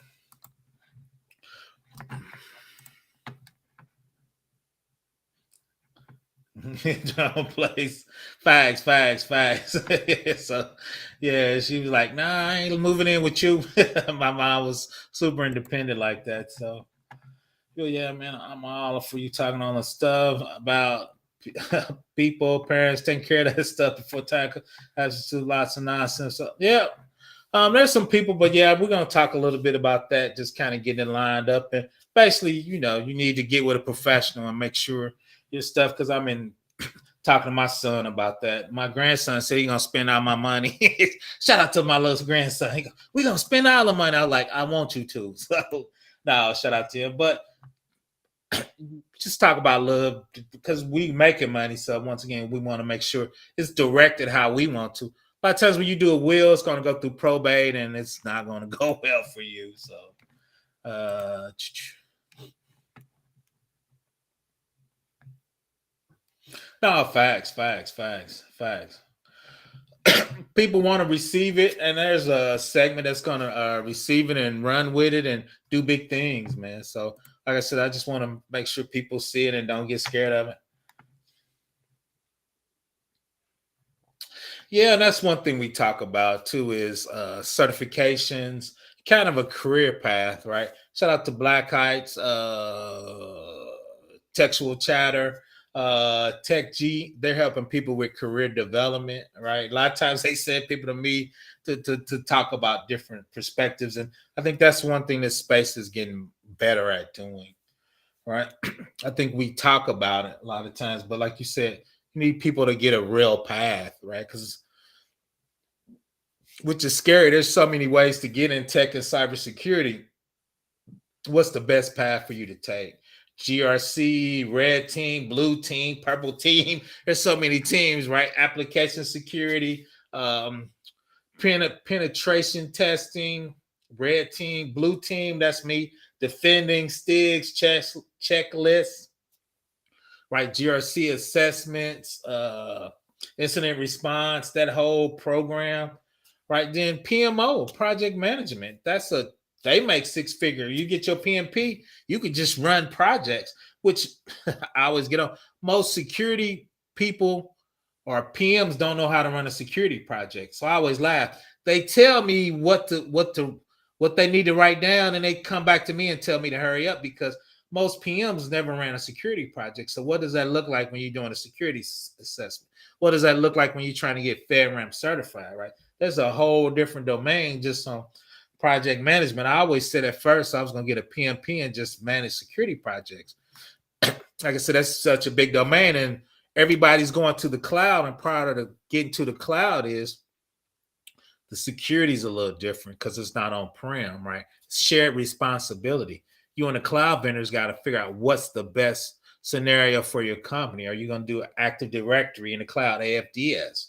John plays facts. So yeah, she was like, "Nah, I ain't moving in with you." My mom was super independent like that. So yeah, man, I'm all for you talking all the stuff about people, parents taking care of that stuff before time. Has to do lots of nonsense. So yeah. There's some people, but yeah, we're gonna talk a little bit about that, just kind of getting lined up. And basically, you need to get with a professional and make sure your stuff, because I'm in talking to my son about that. My grandson said he's gonna spend all my money. Shout out to my little grandson. We're gonna spend all the money. I was like, I want you to. So no, shout out to him. But just talk about love because we making money. So once again, we want to make sure it's directed how we want to. A lot of times when you do a will, it's going to go through probate and it's not going to go well for you. So, no, facts. People want to receive it, and there's a segment that's going to receive it and run with it and do big things, man. So, like I said, I just want to make sure people see it and don't get scared of it. Yeah, and that's one thing we talk about too is certifications, kind of a career path, right? Shout out to Black Heights, Textual Chatter, Tech G. They're helping people with career development, right? A lot of times they send people to me to talk about different perspectives, and I think that's one thing this space is getting better at doing, right? I think we talk about it a lot of times, but like you said, you need people to get a real path, right? Because which is scary. There's so many ways to get in tech and cybersecurity. What's the best path for you to take? GRC, red team, blue team, purple team. There's so many teams, right? Application security, penetration testing, red team, blue team. That's me. Defending, STIGs, checklists, right? GRC assessments, incident response, that whole program, right? Then PMO, project management. They make six-figure. You get your PMP, you can just run projects, which I always get on. Most security people or PMs don't know how to run a security project. So I always laugh. They tell me what they need to write down, and they come back to me and tell me to hurry up because most PMs never ran a security project. So what does that look like when you're doing a security assessment? What does that look like when you're trying to get FedRAMP certified, right? There's a whole different domain just on project management. I always said at first I was going to get a PMP and just manage security projects. Like I said, that's such a big domain, and everybody's going to the cloud. And prior to getting to the cloud is the security is a little different because it's not on-prem, right? It's shared responsibility. You and the cloud vendors got to figure out what's the best scenario for your company. Are you going to do Active Directory in the cloud, AFDS,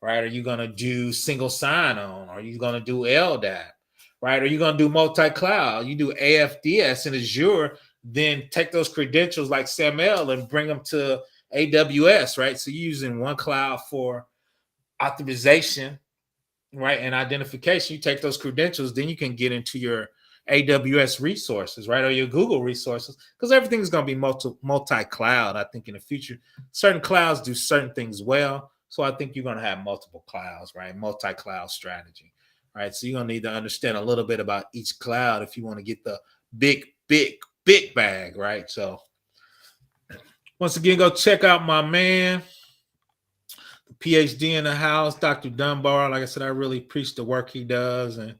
right? Are you going to do single sign-on? Are you going to do LDAP, right? Are you going to do multi-cloud? You do AFDS in Azure, then take those credentials like SAML and bring them to AWS, right? So you're using one cloud for authorization, right, and identification. You take those credentials, then you can get into your AWS resources, right, or your Google resources, because everything is going to be multi-cloud. I think in the future, certain clouds do certain things well, so I think you're going to have multiple clouds, right, multi-cloud strategy, right. So you're going to need to understand a little bit about each cloud if you want to get the big bag, right. So once again, go check out my man, PhD in the house, Dr. Dunbar. Like I said, I really appreciate the work he does. And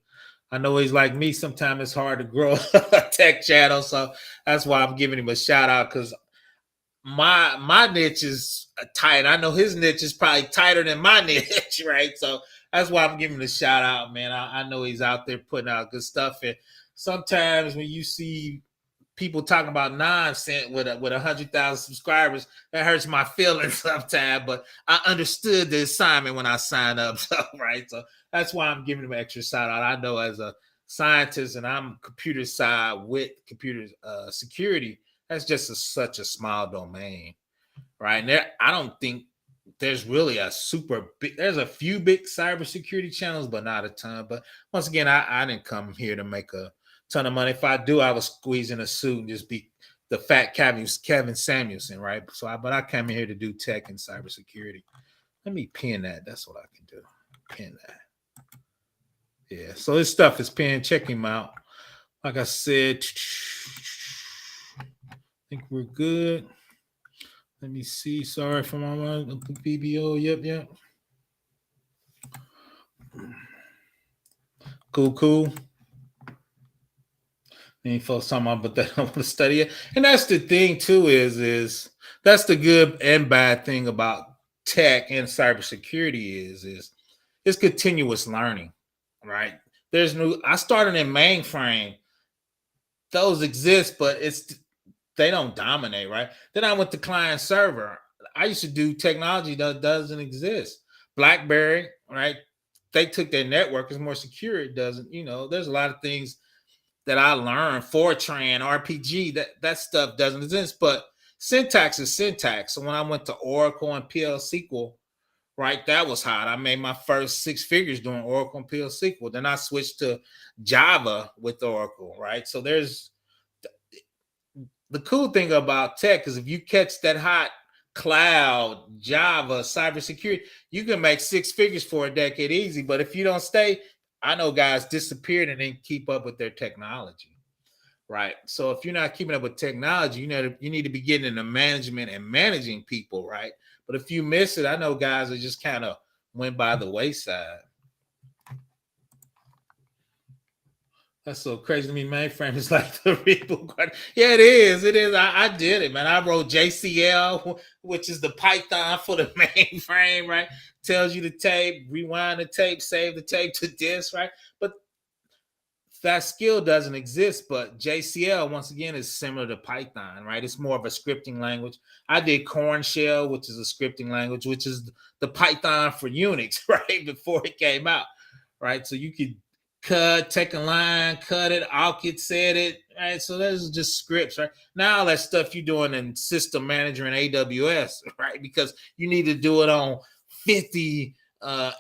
I know he's like me. Sometimes it's hard to grow a tech channel. So that's why I'm giving him a shout out, because my niche is tight. I know his niche is probably tighter than my niche, right? So that's why I'm giving him a shout out, man. I know he's out there putting out good stuff. And sometimes when you see people talking about nonsense with 100,000 subscribers, that hurts my feelings sometimes. But I understood the assignment when I signed up, so, right? So that's why I'm giving him an extra shout out. I know as a scientist, and I'm computer side with computer security, that's just such a small domain, right? And I don't think there's really a super big. There's a few big cybersecurity channels, but not a ton. But once again, I didn't come here to make a ton of money. If I do, I would squeeze in a suit and just be the fat Kevin Samuelson, right? So, but I came in here to do tech and cybersecurity. Let me pin that. That's what I can do. Pin that. Yeah. So his stuff is pinned. Check him out. Like I said, I think we're good. Let me see. Sorry for my BBO. Yep. Cool. Any folks talking about, but they don't want to study it. And that's the thing too, is that's the good and bad thing about tech and cybersecurity is it's continuous learning, right? I started in mainframe. Those exist, but they don't dominate, right? Then I went to client server. I used to do technology that doesn't exist. BlackBerry, right? They took their network, it's more secure. It doesn't, there's a lot of things that I learned. Fortran, RPG, that stuff doesn't exist. But syntax is syntax. So when I went to Oracle and PL SQL, right, that was hot. I made my first 6 figures doing Oracle and PL SQL. Then I switched to Java with Oracle, right? So there's the cool thing about tech is if you catch that hot cloud, Java, cybersecurity, you can make 6 figures for a decade easy. But if you don't stay, I know guys disappeared and didn't keep up with their technology, right? So if you're not keeping up with technology, you need to be getting into management and managing people, right? But if you miss it, I know guys that just kind of went by the wayside. That's so crazy to me. Mainframe is like the reboot. Yeah, it is. It is. I did it, man. I wrote JCL, which is the Python for the mainframe, right? Tells you the tape, rewind the tape, save the tape to disk, right? But that skill doesn't exist. But JCL, once again, is similar to Python, right? It's more of a scripting language. I did Corn Shell, which is a scripting language, which is the Python for Unix, right? Before it came out, right? So you could take a line, cut it, awk it, set it, right? So those are just scripts, right? Now all that stuff you're doing in System Manager and AWS, right? Because you need to do it on 50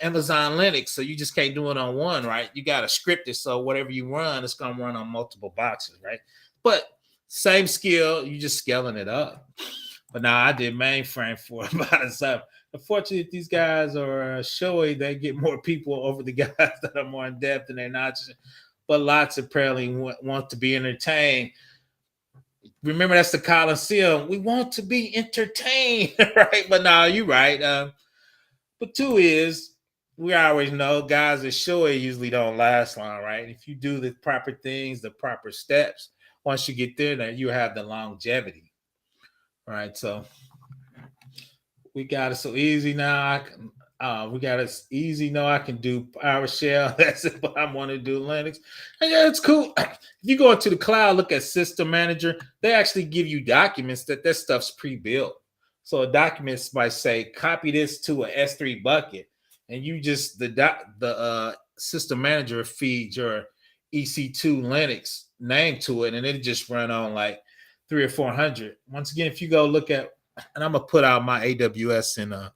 Amazon Linux, so you just can't do it on one, right? You got to script it, so whatever you run, it's going to run on multiple boxes, right? But same skill, you just scaling it up. But now I did mainframe for about a 7. Unfortunately, these guys are showy. They get more people over the guys that are more in depth and they're not. But lots apparently want to be entertained. Remember, that's the Coliseum. We want to be entertained, right? But no, you're right. But 2 is, we always know guys that showy usually don't last long, right? If you do the proper things, the proper steps, once you get there, then you have the longevity, right? So we got it so easy now. We got it easy now. I can do PowerShell. That's it. But I want to do Linux. And yeah, it's cool. If you go into the cloud, look at System Manager, they actually give you documents that stuff's pre-built. So documents might say, copy this to a S3 bucket, and you just the System Manager feeds your EC2 Linux name to it, and it just run on like 300 or 400. Once again, if you go look at, and I'm gonna put out my AWS in a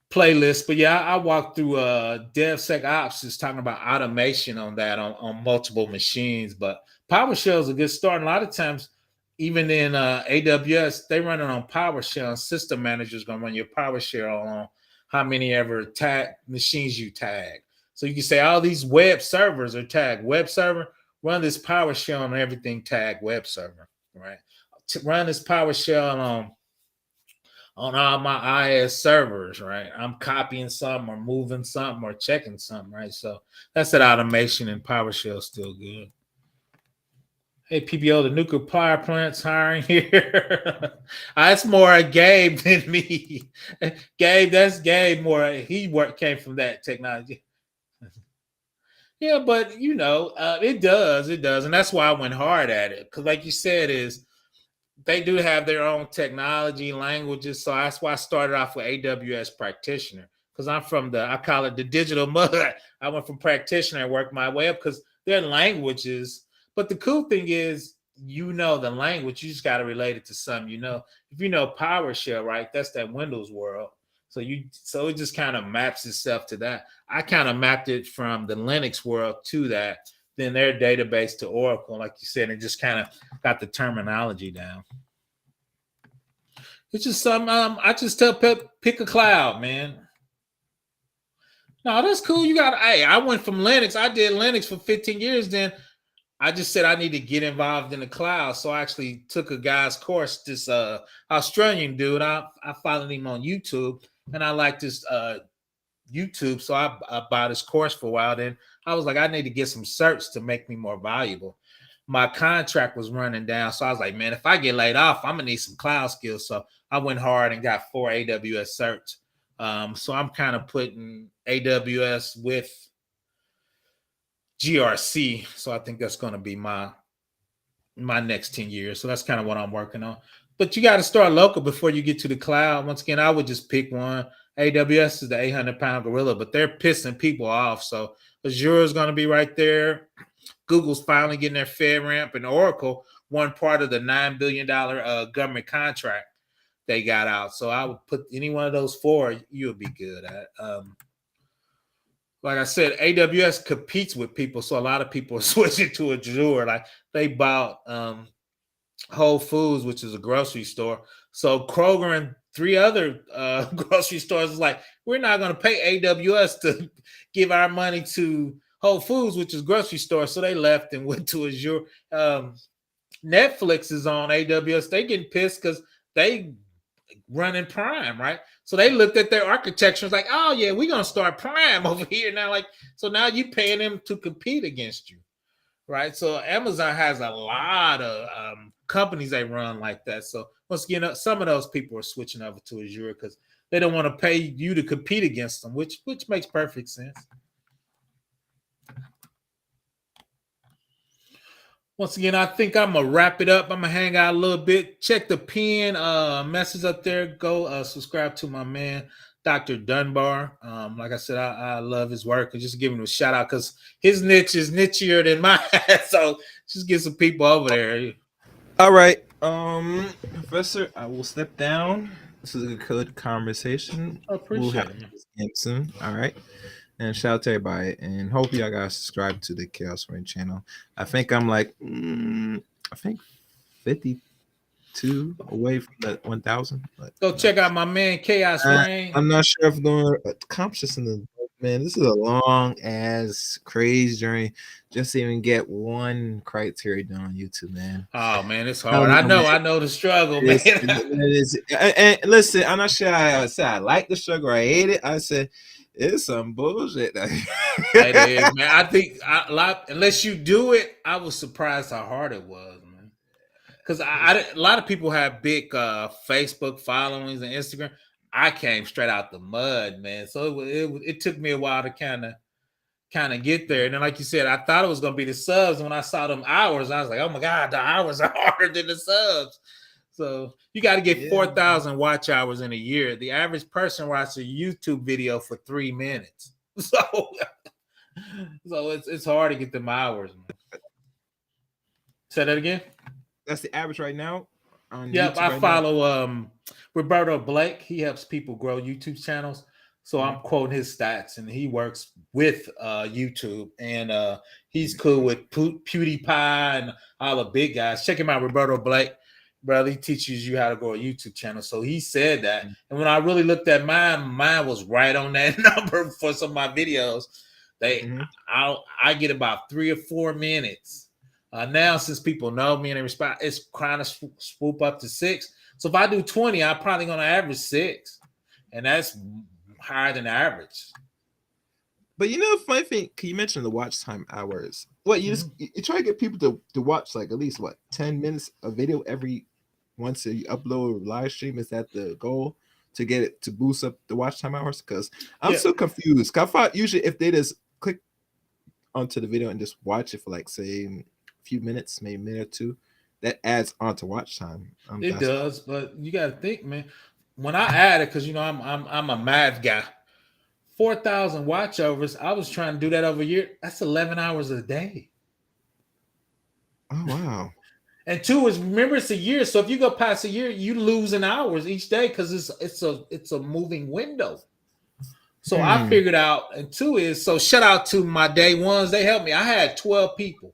playlist, but yeah, I walked through DevSecOps is talking about automation on that on multiple machines. But PowerShell is a good start. And a lot of times, even in AWS, they run it on PowerShell, and System Manager is gonna run your PowerShell on how many ever tag machines you tag. So you can say all these web servers are tagged web server. Run this PowerShell on everything tagged web server, right? Run this PowerShell on all my IS servers, right? I'm copying something or moving something or checking something, right? So that's that automation, and PowerShell is still good. Hey, PBO, the nuclear power plant's hiring here. That's more Gabe than me. Gabe, that's Gabe more. He came from that technology. Yeah, but it does. And that's why I went hard at it. Because like you said, they do have their own technology, languages. So that's why I started off with AWS practitioner. Because I'm from I call it the digital mud. I went from practitioner and worked my way up because they're languages. But the cool thing is, the language, you just got to relate it to something. If you know PowerShell, right, that's that Windows world. So it just kind of maps itself to that. I kind of mapped it from the Linux world to that, then their database to Oracle, like you said, and just kind of got the terminology down. It's just something. I just tell pick a cloud, man. No, that's cool. I went from Linux. I did Linux for 15 years. Then I just said I need to get involved in the cloud. So I actually took a guy's course, this Australian dude. I followed him on YouTube, and I like this YouTube. So I bought his course for a while. Then I was like, I need to get some certs to make me more valuable. My contract was running down. So I was like, man, if I get laid off, I'm going to need some cloud skills. So I went hard and got 4 AWS certs. So I'm kind of putting AWS with GRC. So I think that's going to be my my next 10 years. So that's kind of what I'm working on. But you got to start local before you get to the cloud. Once again, I would just pick one. AWS is the 800-pound gorilla, but they're pissing people off. So Azure is going to be right there. Google's finally getting their FedRAMP, and Oracle won part of the $9 billion government contract they got out. So I would put any one of those four, you'll be good at. Like I said, AWS competes with people, so a lot of people are switching to Azure. Like they bought Whole Foods, which is a grocery store. So Kroger and 3 other grocery stores is like, we're not going to pay AWS to give our money to Whole Foods, which is grocery store. So they left and went to Azure. Netflix is on AWS. They getting pissed because they running Prime, right? So they looked at their architecture and was like, oh yeah, we're going to start Prime over here now. Like, so now you paying them to compete against you, right? So Amazon has a lot of companies they run like that. So once again, some of those people are switching over to Azure because they don't want to pay you to compete against them, which makes perfect sense. Once again, I think I'm going to wrap it up. I'm going to hang out a little bit. Check the pin message up there. Go subscribe to my man, Dr. Dunbar. Like I said, I love his work. And just give him a shout out because his niche is nichier than mine. So just get some people over there. All right. Professor, I will step down. This is a good conversation. I appreciate it soon. All right. And shout out to everybody. And hope y'all guys subscribe to the Chaos Rain channel. I think I'm like, 52 away from the 1,000. Go check out my man, Chaos Rain. I'm not sure if I'm going to accomplish this in the man. This is a long ass crazy journey just to even get one criteria done on YouTube, man. Oh man, it's hard. I know the struggle, man. And listen, I'm not sure I said I like the struggle or I hate it. I said it's some bullshit. It is, man. I think unless you do it, I was surprised how hard it was, man. Because a lot of people have big Facebook followings and Instagram. I came straight out the mud, man. So it took me a while to kind of get there. And then, like you said, I thought it was gonna be the subs. When I saw them hours, I was like, oh my god, the hours are harder than the subs. So you got to get 4,000 watch hours in a year. The average person watches a YouTube video for 3 minutes. So it's hard to get them hours, man. Say that again. That's the average right now. Yep, I follow Roberto Blake. He helps people grow YouTube channels. So I'm quoting his stats, and he works with YouTube, and he's cool with PewDiePie and all the big guys. Check him out, Roberto Blake. Brother, he teaches you how to grow a YouTube channel. So he said that. And when I really looked at mine was right on that number for some of my videos. I get about 3 or 4 minutes. Now, since people know me and they respond, it's kind of swoop up to 6. So if I do 20, I'm probably going to average 6. And that's higher than average. But you know, funny thing, you mentioned the watch time hours. What you try to get people to watch like at least 10 minutes of video every once you upload a live stream. Is that the goal to get it to boost up the watch time hours? Because I'm so confused. Cause I thought usually if they just click onto the video and just watch it for like say a few minutes, maybe a minute or two, that adds on to watch time. It does, but you got to think, man. When I added, because you know I'm a math guy, 4,000 watch overs. I was trying to do that over a year. That's 11 hours a day. Oh wow! And 2 is remember it's a year. So if you go past a year, you losing hours each day because it's a moving window. So I figured out, and 2 is so shout out to my day ones. They helped me. I had 12 people.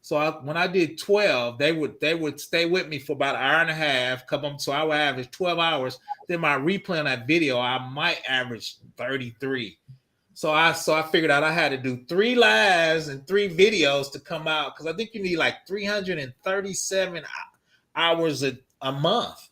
So when I did 12, they would stay with me for about an hour and a half. So I would average 12 hours. Then my replay on that video, I might average 33. So I figured out I had to do 3 lives and 3 videos to come out because I think you need like 337 hours a month.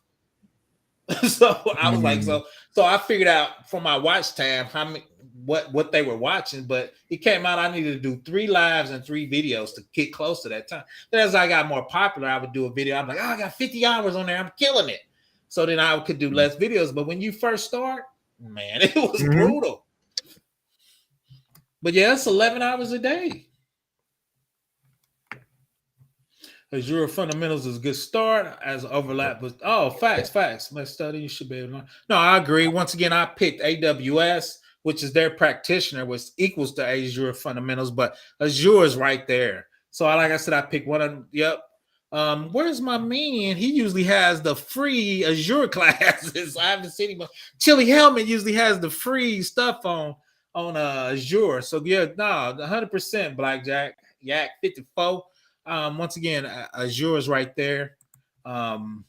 So I was like, so I figured out from my watch time how many what they were watching, but it came out I needed to do 3 lives and 3 videos to get close to that time. Then as I got more popular, I would do a video. I'm like, oh, I got 50 hours on there. I'm killing it. So then I could do less videos. But when you first start, man, it was brutal. But yeah, it's 11 hours a day. Azure fundamentals is a good start as overlap with facts. Let's study. You should be able to learn. No, I agree. Once again, I picked AWS, which is their practitioner, which equals to Azure fundamentals, but Azure is right there. So like I said, I picked one of them. Yep. Where's my man? He usually has the free Azure classes. I haven't seen him. Chili Hellman usually has the free stuff on Azure. So yeah, no, 100% Blackjack. Yak 54. Once again, Azure is right there. I'm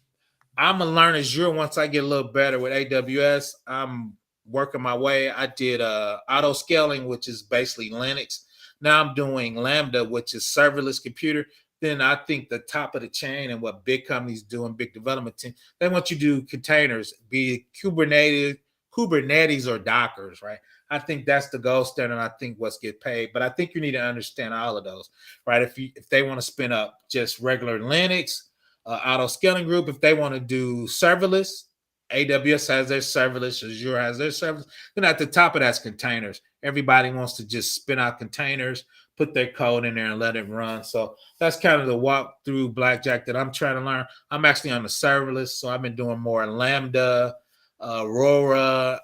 gonna learn Azure once I get a little better with AWS. I'm working my way. I did auto scaling, which is basically Linux. Now I'm doing Lambda, which is serverless computer. Then I think the top of the chain and what big companies do in big development team, they want you to do containers, be it Kubernetes or Dockers, right? I think that's the gold standard. I think what's get paid, but I think you need to understand all of those, right? If they want to spin up just regular Linux, auto scaling group, if they want to do serverless, AWS has their serverless, Azure has their serverless. Then at the top of that's containers. Everybody wants to just spin out containers, put their code in there and let it run. So that's kind of the walk through Blackjack that I'm trying to learn. I'm actually on the serverless, so I've been doing more Lambda, Aurora,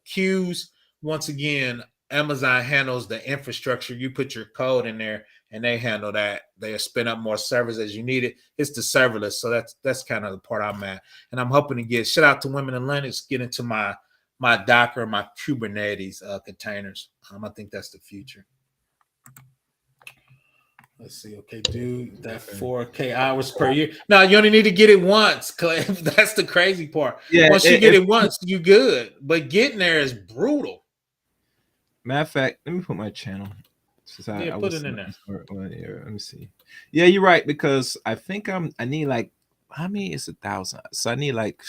queues. Once again, Amazon handles the infrastructure. You put your code in there and they handle that. They spin up more servers as you need it. It's the serverless. So that's kind of the part I'm at. And I'm hoping to get shout out to women in Linux, get into my Docker, my Kubernetes containers. I think that's the future. Let's see. Okay, dude, that 4K hours per year. No, you only need to get it once, Clay. That's the crazy part. Yeah, once you get it once, you good. But getting there is brutal. Matter of fact, let me put my channel. I put it in there. Let me see. Yeah, you're right, because I think I need like, how many is 1,000? So I need like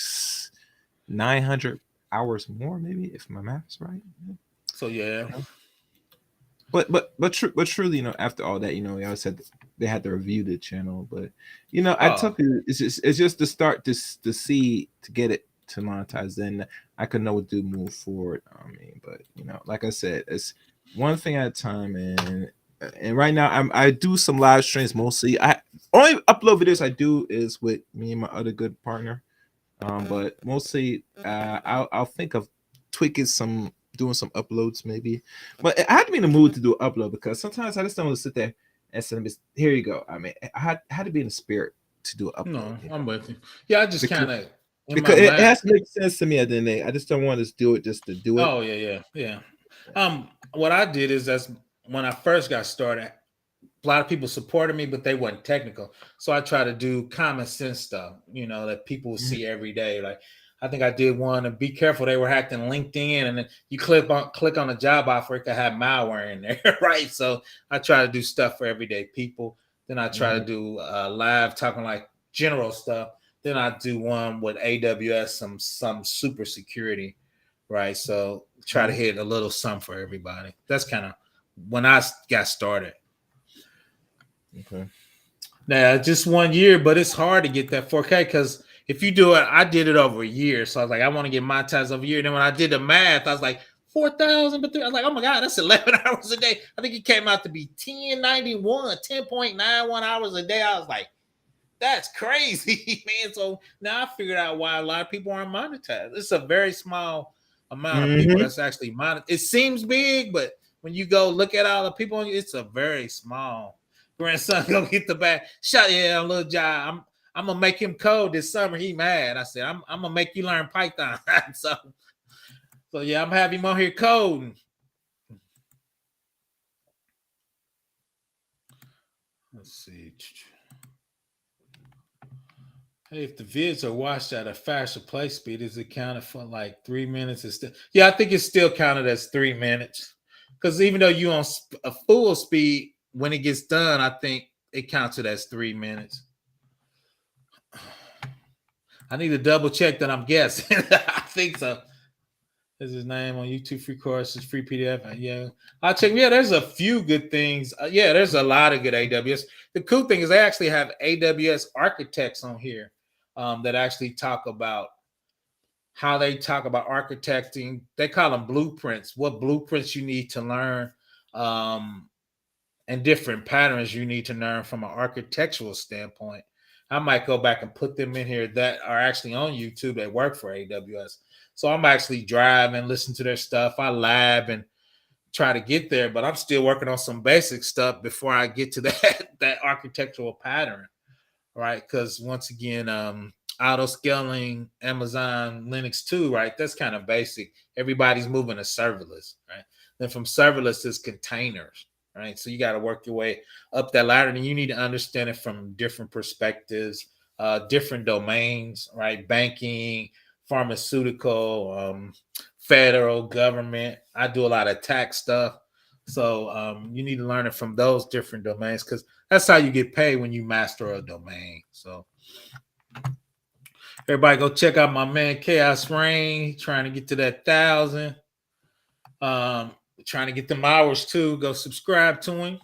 900 hours more, maybe, if my math's right. So yeah. But truly, after all that, y'all said they had to review the channel, but I took it. It's just to start to see, to get it to monetize. Then I could know what to move forward. I mean, but like I said, it's one thing at a time, and right now I do some live streams mostly. I only upload videos I do is with me and my other good partner. But mostly I'll think of tweaking doing some uploads maybe. But I had to be in the mood to do an upload, because sometimes I just don't want to sit there and say, here you go. I mean, I had to be in the spirit to do an upload. No, I'm with you. Yeah, I just kind of, because it has to make sense to me at the end of the day. I just don't want to do it just to do it. Oh yeah. What I did is, that's when I first got started, a lot of people supported me, but they weren't technical. So I try to do common sense stuff, that people will see every day. Like, I think I did one, and be careful, they were hacking LinkedIn, and then you click on a job offer, it could have malware in there, right? So I try to do stuff for everyday people. Then I try to do live talking like general stuff. Then I do one with AWS, some super security, right? So try to hit a little something for everybody. That's kind of when I got started. Okay. Now, just 1 year, but it's hard to get that 4K, because if you do it, I did it over a year. So I was like, I want to get monetized over a year. And then when I did the math, I was like, 4,000, but I was like, oh my God, that's 11 hours a day. I think it came out to be 10.91 hours a day. I was like, that's crazy, man. So now I figured out why a lot of people aren't monetized. It's a very small amount of people that's actually monetized. It seems big, but when you go look at all the people, it's a very small. Grandson gonna get the bag. Shut little job. I'm gonna make him code this summer. He mad. I said, I'm gonna make you learn Python. so yeah, I'm having him on here coding. Let's see. Hey, if the vids are watched at a faster play speed, is it counted for like 3 minutes? I think it's still counted as 3 minutes. Because even though you on a full speed, when it gets done, I think it counts it as 3 minutes. I need to double check that. I'm guessing. I think so. There's his name on YouTube, free courses, free PDF. Yeah, I'll check. Yeah, there's a few good things. There's a lot of good AWS. The cool thing is they actually have AWS architects on here that actually talk about how they talk about architecting. They call them blueprints. What blueprints you need to learn and different patterns you need to learn from an architectural standpoint. I might go back and put them in here that are actually on YouTube that work for AWS. So I'm actually driving, listen to their stuff. I lab and try to get there, but I'm still working on some basic stuff before I get to that architectural pattern, right? Because once again, auto scaling, Amazon Linux 2, right? That's kind of basic. Everybody's moving to serverless, right? Then from serverless is containers, right? So you got to work your way up that ladder, and you need to understand it from different perspectives, different domains, right? Banking, pharmaceutical, federal government. I do a lot of tax stuff. So you need to learn it from those different domains, because that's how you get paid when you master a domain. So everybody go check out my man Chaos Rain, trying to get to that 1,000. Trying to get them hours too. Go subscribe to him.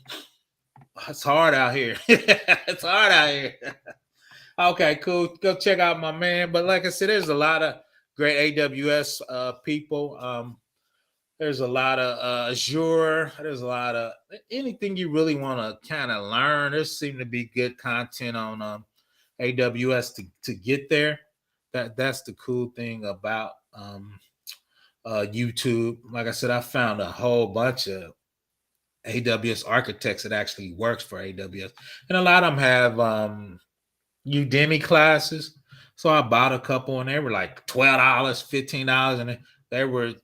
It's hard out here. It's hard out here. Okay, cool. Go check out my man. But like I said, there's a lot of great AWS people. There's a lot of Azure. There's a lot of anything you really want to kind of learn. There seems to be good content on AWS to get there. That's the cool thing about YouTube. Like I said, I found a whole bunch of AWS architects that actually works for AWS, and a lot of them have Udemy classes. So I bought a couple, and they were like $12, $15, and they were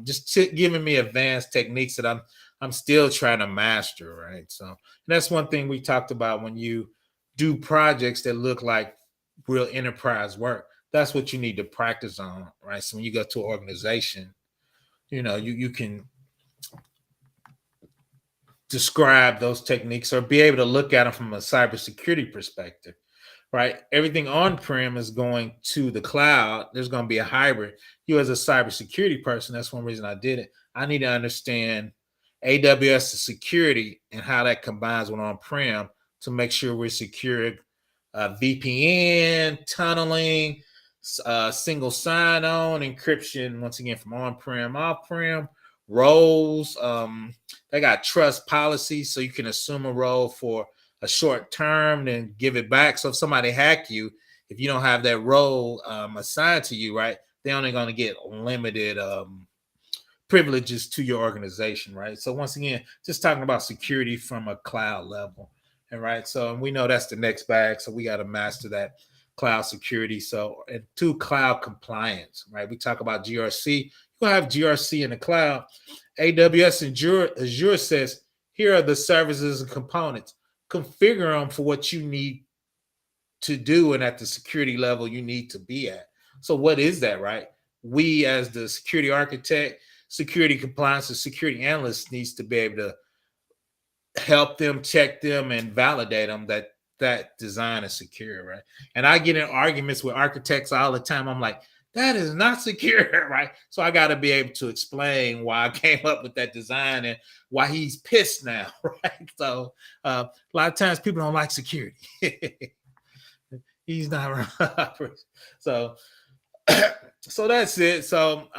just giving me advanced techniques that I'm still trying to master, right? So that's one thing we talked about when you do projects that look like real enterprise work. That's what you need to practice on, right? So when you go to an organization, you can describe those techniques or be able to look at them from a cybersecurity perspective, right? Everything on-prem is going to the cloud. There's going to be a hybrid. You as a cybersecurity person, that's one reason I did it. I need to understand AWS security and how that combines with on-prem to make sure we're secure. VPN, tunneling, single sign-on, encryption, once again, from on-prem, off-prem, roles. They got trust policies, so you can assume a role for a short term, then give it back. So if somebody hack you, if you don't have that role assigned to you, right, they're only going to get limited privileges to your organization, right? So once again, just talking about security from a cloud level, and right. So we know that's the next bag. So we got to master that cloud security. So and to cloud compliance, right? We talk about GRC. You're gonna have GRC in the cloud. AWS and Azure says, here are the services and components. Configure them for what you need to do and at the security level you need to be at. So what is that, right? We as the security architect, security compliance, and security analyst needs to be able to help them, check them, and validate them that design is secure, right? And I get in arguments with architects all the time. I'm like, that is not secure, right? So I got to be able to explain why I came up with that design and why he's pissed now, right? So a lot of times people don't like security. He's not right. So so that's it. So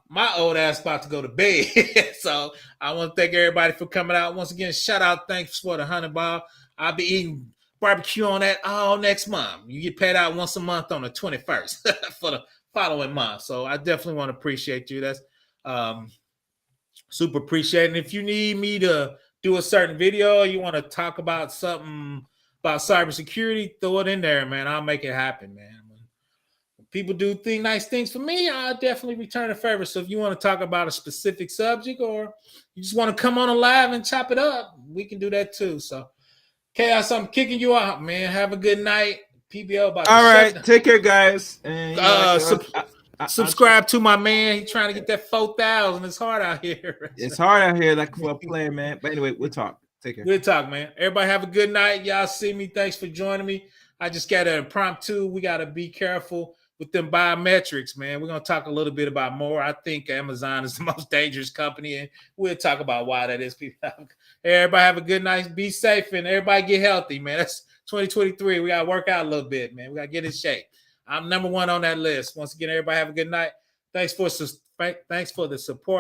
my old ass about to go to bed. So I want to thank everybody for coming out. Once again, shout out, thanks for the $100. I'll be eating barbecue on that all next month. You get paid out once a month on the 21st for the following month. So I definitely want to appreciate you. That's super appreciated. And if you need me to do a certain video, or you want to talk about something about cybersecurity, throw it in there, man. I'll make it happen, man. When people do nice things for me, I'll definitely return a favor. So if you want to talk about a specific subject, or you just want to come on a live and chop it up, we can do that too. So Chaos, I'm kicking you out, man. Have a good night. PBL about all right, take care, guys. And subscribe to my man. He's trying to get that 4,000. It's hard out here. It's hard out here, like for a player, man. But anyway, we'll talk. Take care. We'll talk, man. Everybody have a good night. Y'all see me. Thanks for joining me. I just got an impromptu. We got to be careful with them biometrics, man. We're going to talk a little bit about more. I think Amazon is the most dangerous company, and we'll talk about why that is. Everybody have a good night. Be safe, and everybody get healthy, man. That's 2023. We got to work out a little bit, man. We got to get in shape. I'm number one on that list. Once again, everybody have a good night. Thanks for the support.